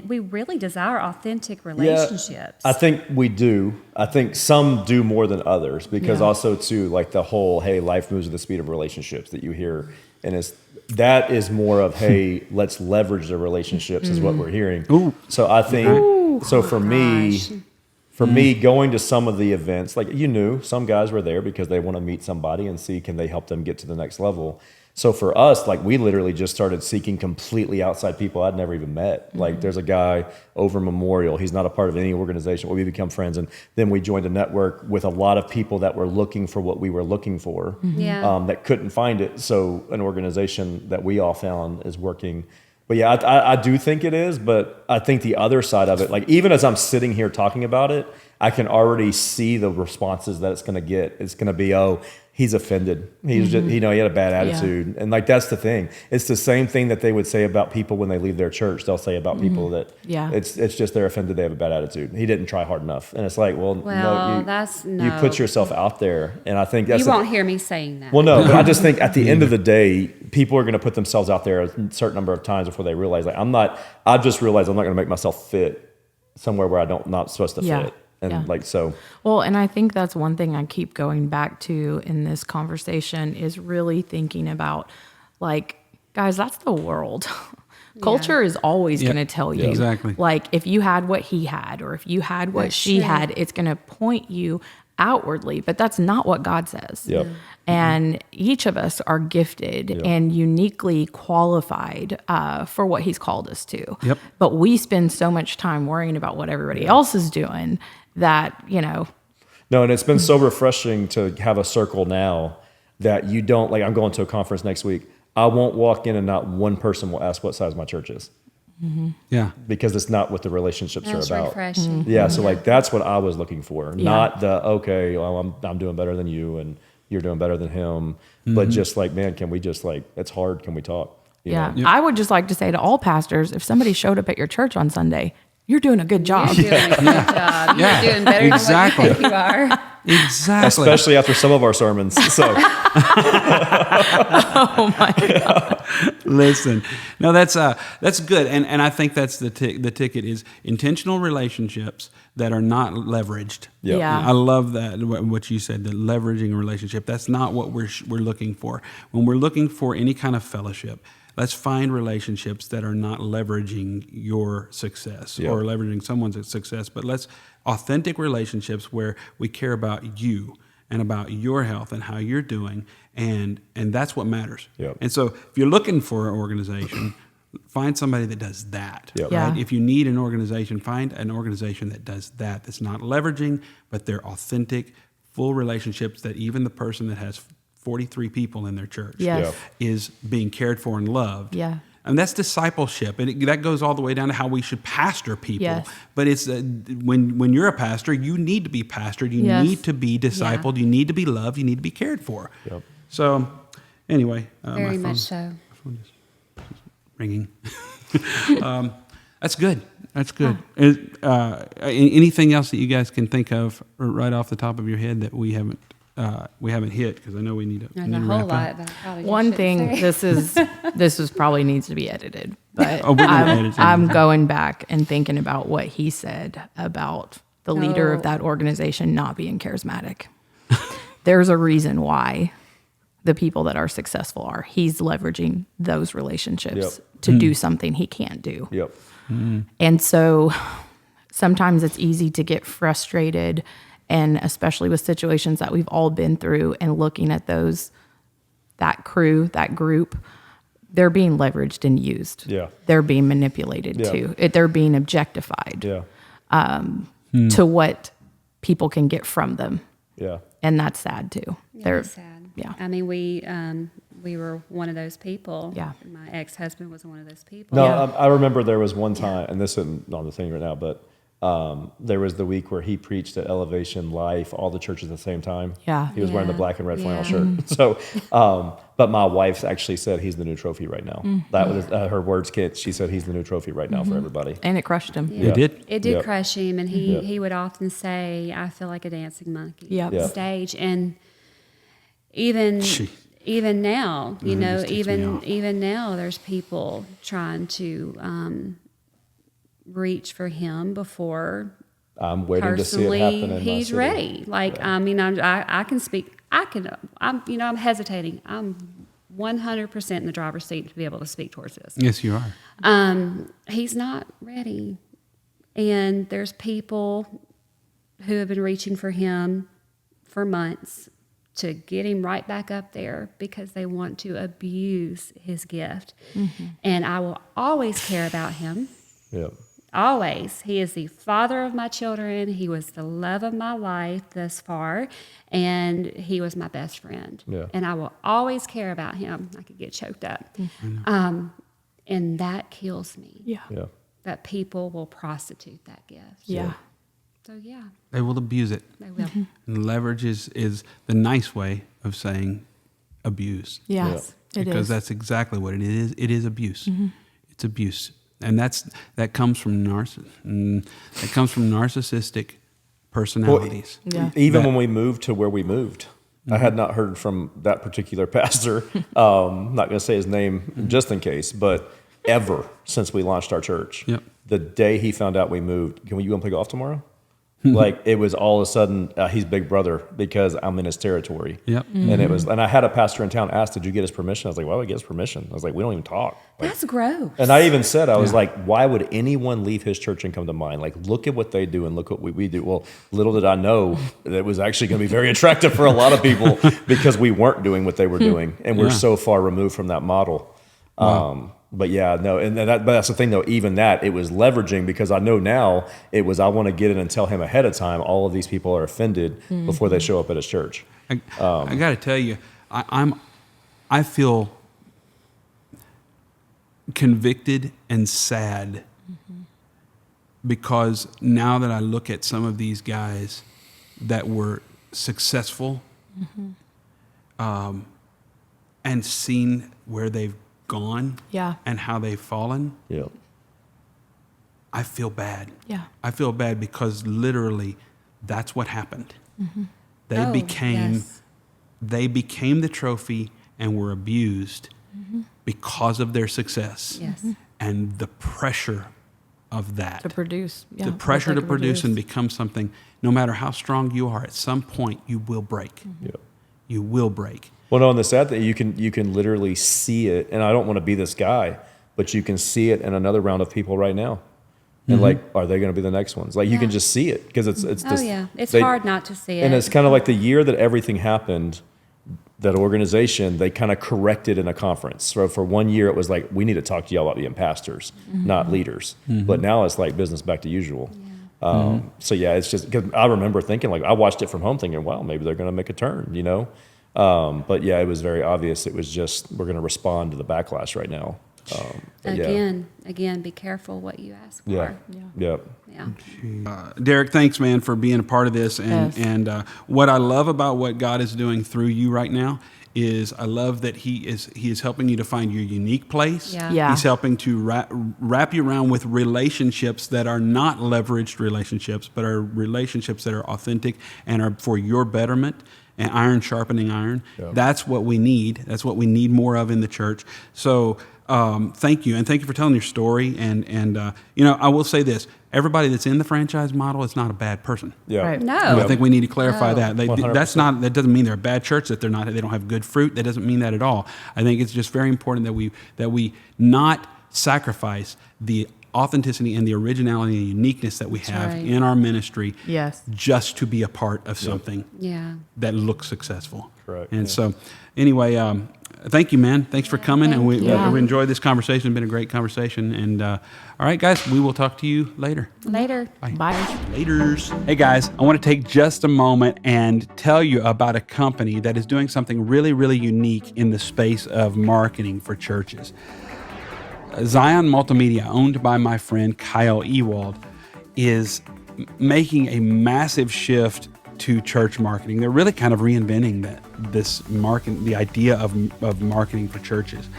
we really desire authentic relationships. Yeah, I think we do. I think some do more than others because also too, like the whole, hey, life moves at the speed of relationships that you hear. And that is more of, hey, let's leverage the relationships is what we're hearing. Ooh. So I think, for me, going to some of the events, like some guys were there because they want to meet somebody and see can they help them get to the next level. So for us, like we literally just started seeking completely outside people I'd never even met. Like there's a guy over Memorial. He's not a part of any organization. We become friends. And then we joined a network with a lot of people that were looking for what we were looking for that couldn't find it. So an organization that we all found is working. But yeah, I do think it is, but I think the other side of it, like even as I'm sitting here talking about it, I can already see the responses that it's going to get. It's going to be, oh, he's offended. He's just, he had a bad attitude. Yeah. And like, that's the thing. It's the same thing that they would say about people when they leave their church. They'll say about people that it's just they're offended. They have a bad attitude. He didn't try hard enough. And it's like, you put yourself out there. And I think you won't hear me saying that. Well, no, but I just think at the end of the day, people are going to put themselves out there a certain number of times before they realize, like, I just realized I'm not going to make myself fit somewhere where I'm not supposed to fit. And Well, and I think that's one thing I keep going back to in this conversation is really thinking about, like, guys, that's the world. Culture is always going to tell you. Exactly. Like, if you had what he had or if you had what she had, it's going to point you outwardly. But that's not what God says. Yep. And each of us are gifted and uniquely qualified for what he's called us to. Yep. But we spend so much time worrying about what everybody else is doing that, No, and it's been so refreshing to have a circle now that you don't, like, I'm going to a conference next week. I won't walk in and not one person will ask what size my church is. Yeah. Because it's not what the relationships That's are about. refreshing. Yeah, so like that's what I was looking for. Yeah. Not the okay, well, I'm doing better than you and you're doing better than him, but just like, man, can we just like, it's hard, can we talk? You Yeah. know? I would just like to say to all pastors, if somebody showed up at your church on Sunday, you're doing a good job. You're doing a good job. Yeah, You're doing better exactly. than what you think you are. Exactly. Especially after some of our sermons. So Listen, no, that's good, and I think that's the ticket is intentional relationships that are not leveraged. Yep. Yeah. I love that what you said, the leveraging a relationship. That's not what we're looking for. When we're looking for any kind of fellowship, let's find relationships that are not leveraging your success Yep. or leveraging someone's success, but let's authentic relationships where we care about you and about your health and how you're doing, and that's what matters. Yep. And so if you're looking for an organization, find somebody that does that. Yep. Yeah. Right? If you need an organization, find an organization that does that. That's not leveraging, but they're authentic, full relationships that even the person that has 43 people in their church Yes. is being cared for and loved. Yeah. And that's discipleship, and that goes all the way down to how we should pastor people. Yes. But it's when you're a pastor, you need to be pastored. You Yes. need to be discipled. Yeah. You need to be loved. You need to be cared for. Yep. So, anyway, Very my much phone so. is ringing. That's good. That's good. Anything else that you guys can think of right off the top of your head that we haven't hit? Because I know we need to. There's need a to whole wrap lot, up. but I probably just One shouldn't thing, say. this is probably needs to be edited, but Oh, we're gonna edit it. I'm going back and thinking about what he said about the leader of Oh. that organization not being charismatic. There's a reason why the people that are successful are. He's leveraging those relationships Yep. to do something he can't do. Yep. And so sometimes it's easy to get frustrated, and especially with situations that we've all been through and looking at that crew, that group, they're being leveraged and used. Yeah. They're being manipulated Yeah. too. They're being objectified Yeah. to what people can get from them. Yeah. And that's sad too. Very sad. Yeah. I mean, we were one of those people. Yeah. My ex-husband was one of those people. No, Yeah. I remember there was one time, and this isn't on the thing right now, but there was the week where he preached at Elevation Life, all the churches at the same time. Yeah. He was wearing the Yeah. black and red flannel Yeah. shirt. So, but my wife actually said he's the new trophy right now. That was her words, Kit. She said he's the new trophy right now for everybody. And it crushed him. Yeah. It did. It did Yep. crush him, and Yep. he would often say, "I feel like a dancing monkey Yep. on the Yep. stage." And even now, you know, just takes me off. even now, there's people trying to reach for him before I'm waiting to see it personally happen in my he's city. ready. Like, I mean, I can speak. I'm hesitating. I'm 100% in the driver's seat to be able to speak towards this. Yes, you are. He's not ready. And there's people who have been reaching for him for months to get him right back up there because they want to abuse his gift. And I will always care about him. Yep. Always. He is the father of my children. He was the love of my life thus far. And he was my best friend. Yeah. And I will always care about him. I could get choked up. And that kills me. Yeah. Yeah. That people will prostitute that gift. Yeah. So, yeah, They will abuse it. they will. And leverage is the nice way of saying abuse. Yes. It Because is. that's exactly what it is. It is abuse. It's abuse. And that comes from narcissistic personalities. Yeah. Even That- when we moved to where we moved, I had not heard from that particular pastor. I'm not going to say his name just in case, but ever since we launched our church. Yep. The day he found out we moved, you want to play golf tomorrow? Like it was all of a sudden, he's big brother because I'm in his territory. Yep. And I had a pastor in town ask, did you get his permission? I was like, why would I get his permission? I was like, we don't even talk. Like, That's gross. and I even said, I was like, why would anyone leave his church and come to mine? Like, look at what they do and look what we do. Well, little did I know that it was actually going to be very attractive for a lot of people because we weren't doing what they were doing. And we're Yeah. so far removed from that model. But yeah, no, but that's the thing though, even that, it was leveraging because I know now it was, I want to get in and tell him ahead of time, all of these people are offended before they show up at his church. I got to tell you, I feel convicted and sad because now that I look at some of these guys that were successful and seen where they've gone and how they've fallen, I feel bad. Yeah. I feel bad because literally that's what happened. They became the trophy and were abused because of their success. Yes. And the pressure of that. To produce. Yeah. The pressure to produce and become something, no matter how strong you are, at some point you will break. You will break. Well, no, and the sad thing, you can literally see it, and I don't want to be this guy, but you can see it in another round of people right now. And like, are they going to be the next ones? Like, you can just see it because it's just, it's hard not to see it. And it's kind of like the year that everything happened, that organization, they kind of corrected in a conference. So for 1 year, it was like, we need to talk to y'all about being pastors, not leaders. But now it's like business back to usual. So yeah, it's just, because I remember thinking, like, I watched it from home thinking, well, maybe they're going to make a turn, you know? But yeah, it was very obvious. It was just, we're going to respond to the backlash right now. Again, be careful what you ask for. Yeah. Derrick, thanks, man, for being a part of this. And what I love about what God is doing through you right now is I love that He is helping you to find your unique place. He's helping to wrap you around with relationships that are not leveraged relationships, but are relationships that are authentic and are for your betterment. And iron sharpening iron. That's what we need. That's what we need more of in the church. So thank you. And thank you for telling your story. And I will say this. Everybody that's in the franchise model is not a bad person. Right. No. I think we need to clarify that. That 100%. doesn't mean they're a bad church, that they don't have good fruit. That doesn't mean that at all. I think it's just very important that we not sacrifice the authenticity and the originality and uniqueness that we have in our ministry just to be a part of something that looks successful. Correct. And so anyway, thank you, man. Thanks for coming. And we enjoyed this conversation. It's been a great conversation. And all right, guys, we will talk to you later. Later. Bye. Laters. Hey, guys, I want to take just a moment and tell you about a company that is doing something really, really unique in the space of marketing for churches. Zion Multimedia, owned by my friend Kyle Ewald, is making a massive shift to church marketing. They're really kind of reinventing the idea of marketing for churches.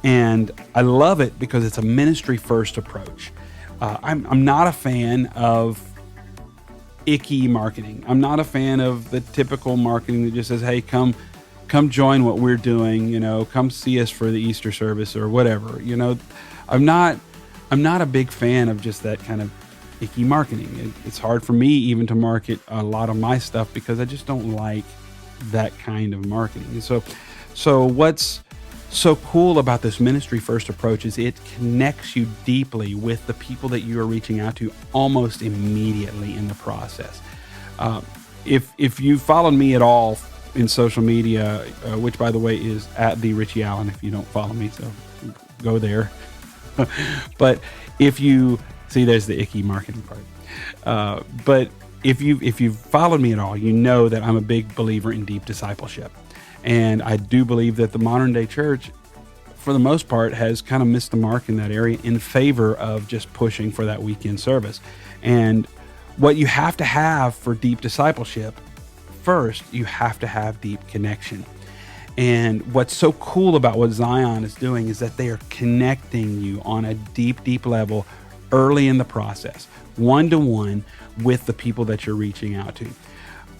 And I love it because it's a ministry-first approach. I'm not a fan of icky marketing. I'm not a fan of the typical marketing that just says, hey, come join what we're doing, come see us for the Easter service or whatever. I'm not a big fan of just that kind of icky marketing. It's hard for me even to market a lot of my stuff because I just don't like that kind of marketing. And so what's so cool about this ministry first approach is it connects you deeply with the people that you are reaching out to almost immediately in the process. If you followed me at all in social media, which by the way is at the Richie Allen, if you don't follow me, so go there. But if you see, there's the icky marketing part. But if you've followed me at all, you know that I'm a big believer in deep discipleship. And I do believe that the modern day church, for the most part, has kind of missed the mark in that area in favor of just pushing for that weekend service. And what you have to have for deep discipleship, first, you have to have deep connection. And what's so cool about what Zion is doing is that they are connecting you on a deep, deep level early in the process, one-to-one with the people that you're reaching out to.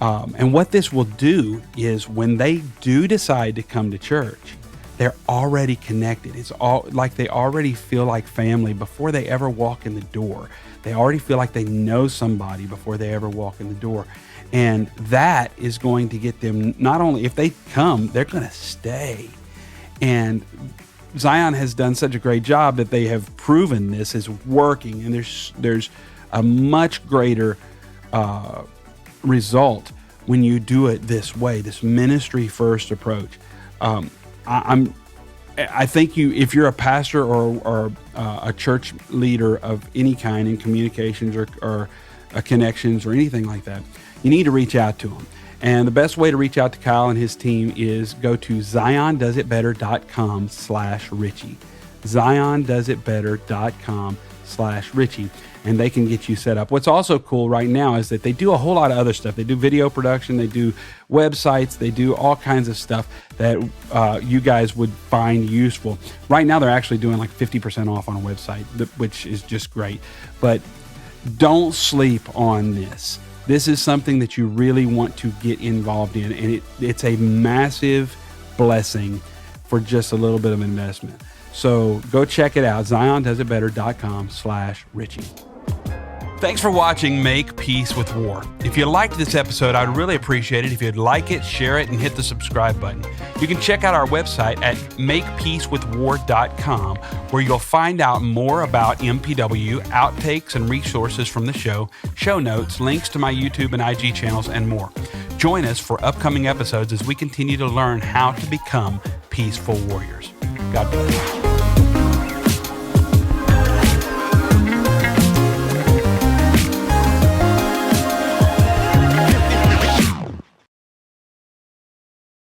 And what this will do is when they do decide to come to church, they're already connected. It's all like they already feel like family before they ever walk in the door. They already feel like they know somebody before they ever walk in the door. And that is going to get them, not only if they come, they're going to stay. And Zion has done such a great job that they have proven this is working. And there's a much greater result when you do it this way, this ministry first approach. I think if you're a pastor or a church leader of any kind in communications or connections or anything like that, you need to reach out to them. And the best way to reach out to Kyle and his team is go to ziondoesitbetter.com/Richie. ZionDoesItBetter.com/Richie, and they can get you set up. What's also cool right now is that they do a whole lot of other stuff. They do video production, they do websites, they do all kinds of stuff that you guys would find useful. Right now, they're actually doing like 50% off on a website, which is just great. But don't sleep on this. This is something that you really want to get involved in, and it's a massive blessing for just a little bit of investment. So go check it out, ZionDoesItBetter.com/Richie. Thanks for watching Make Peace with War. If you liked this episode, I'd really appreciate it if you'd like it, share it, and hit the subscribe button. You can check out our website at makepeacewithwar.com, where you'll find out more about MPW, outtakes and resources from the show, show notes, links to my YouTube and IG channels, and more. Join us for upcoming episodes as we continue to learn how to become peaceful warriors. God bless.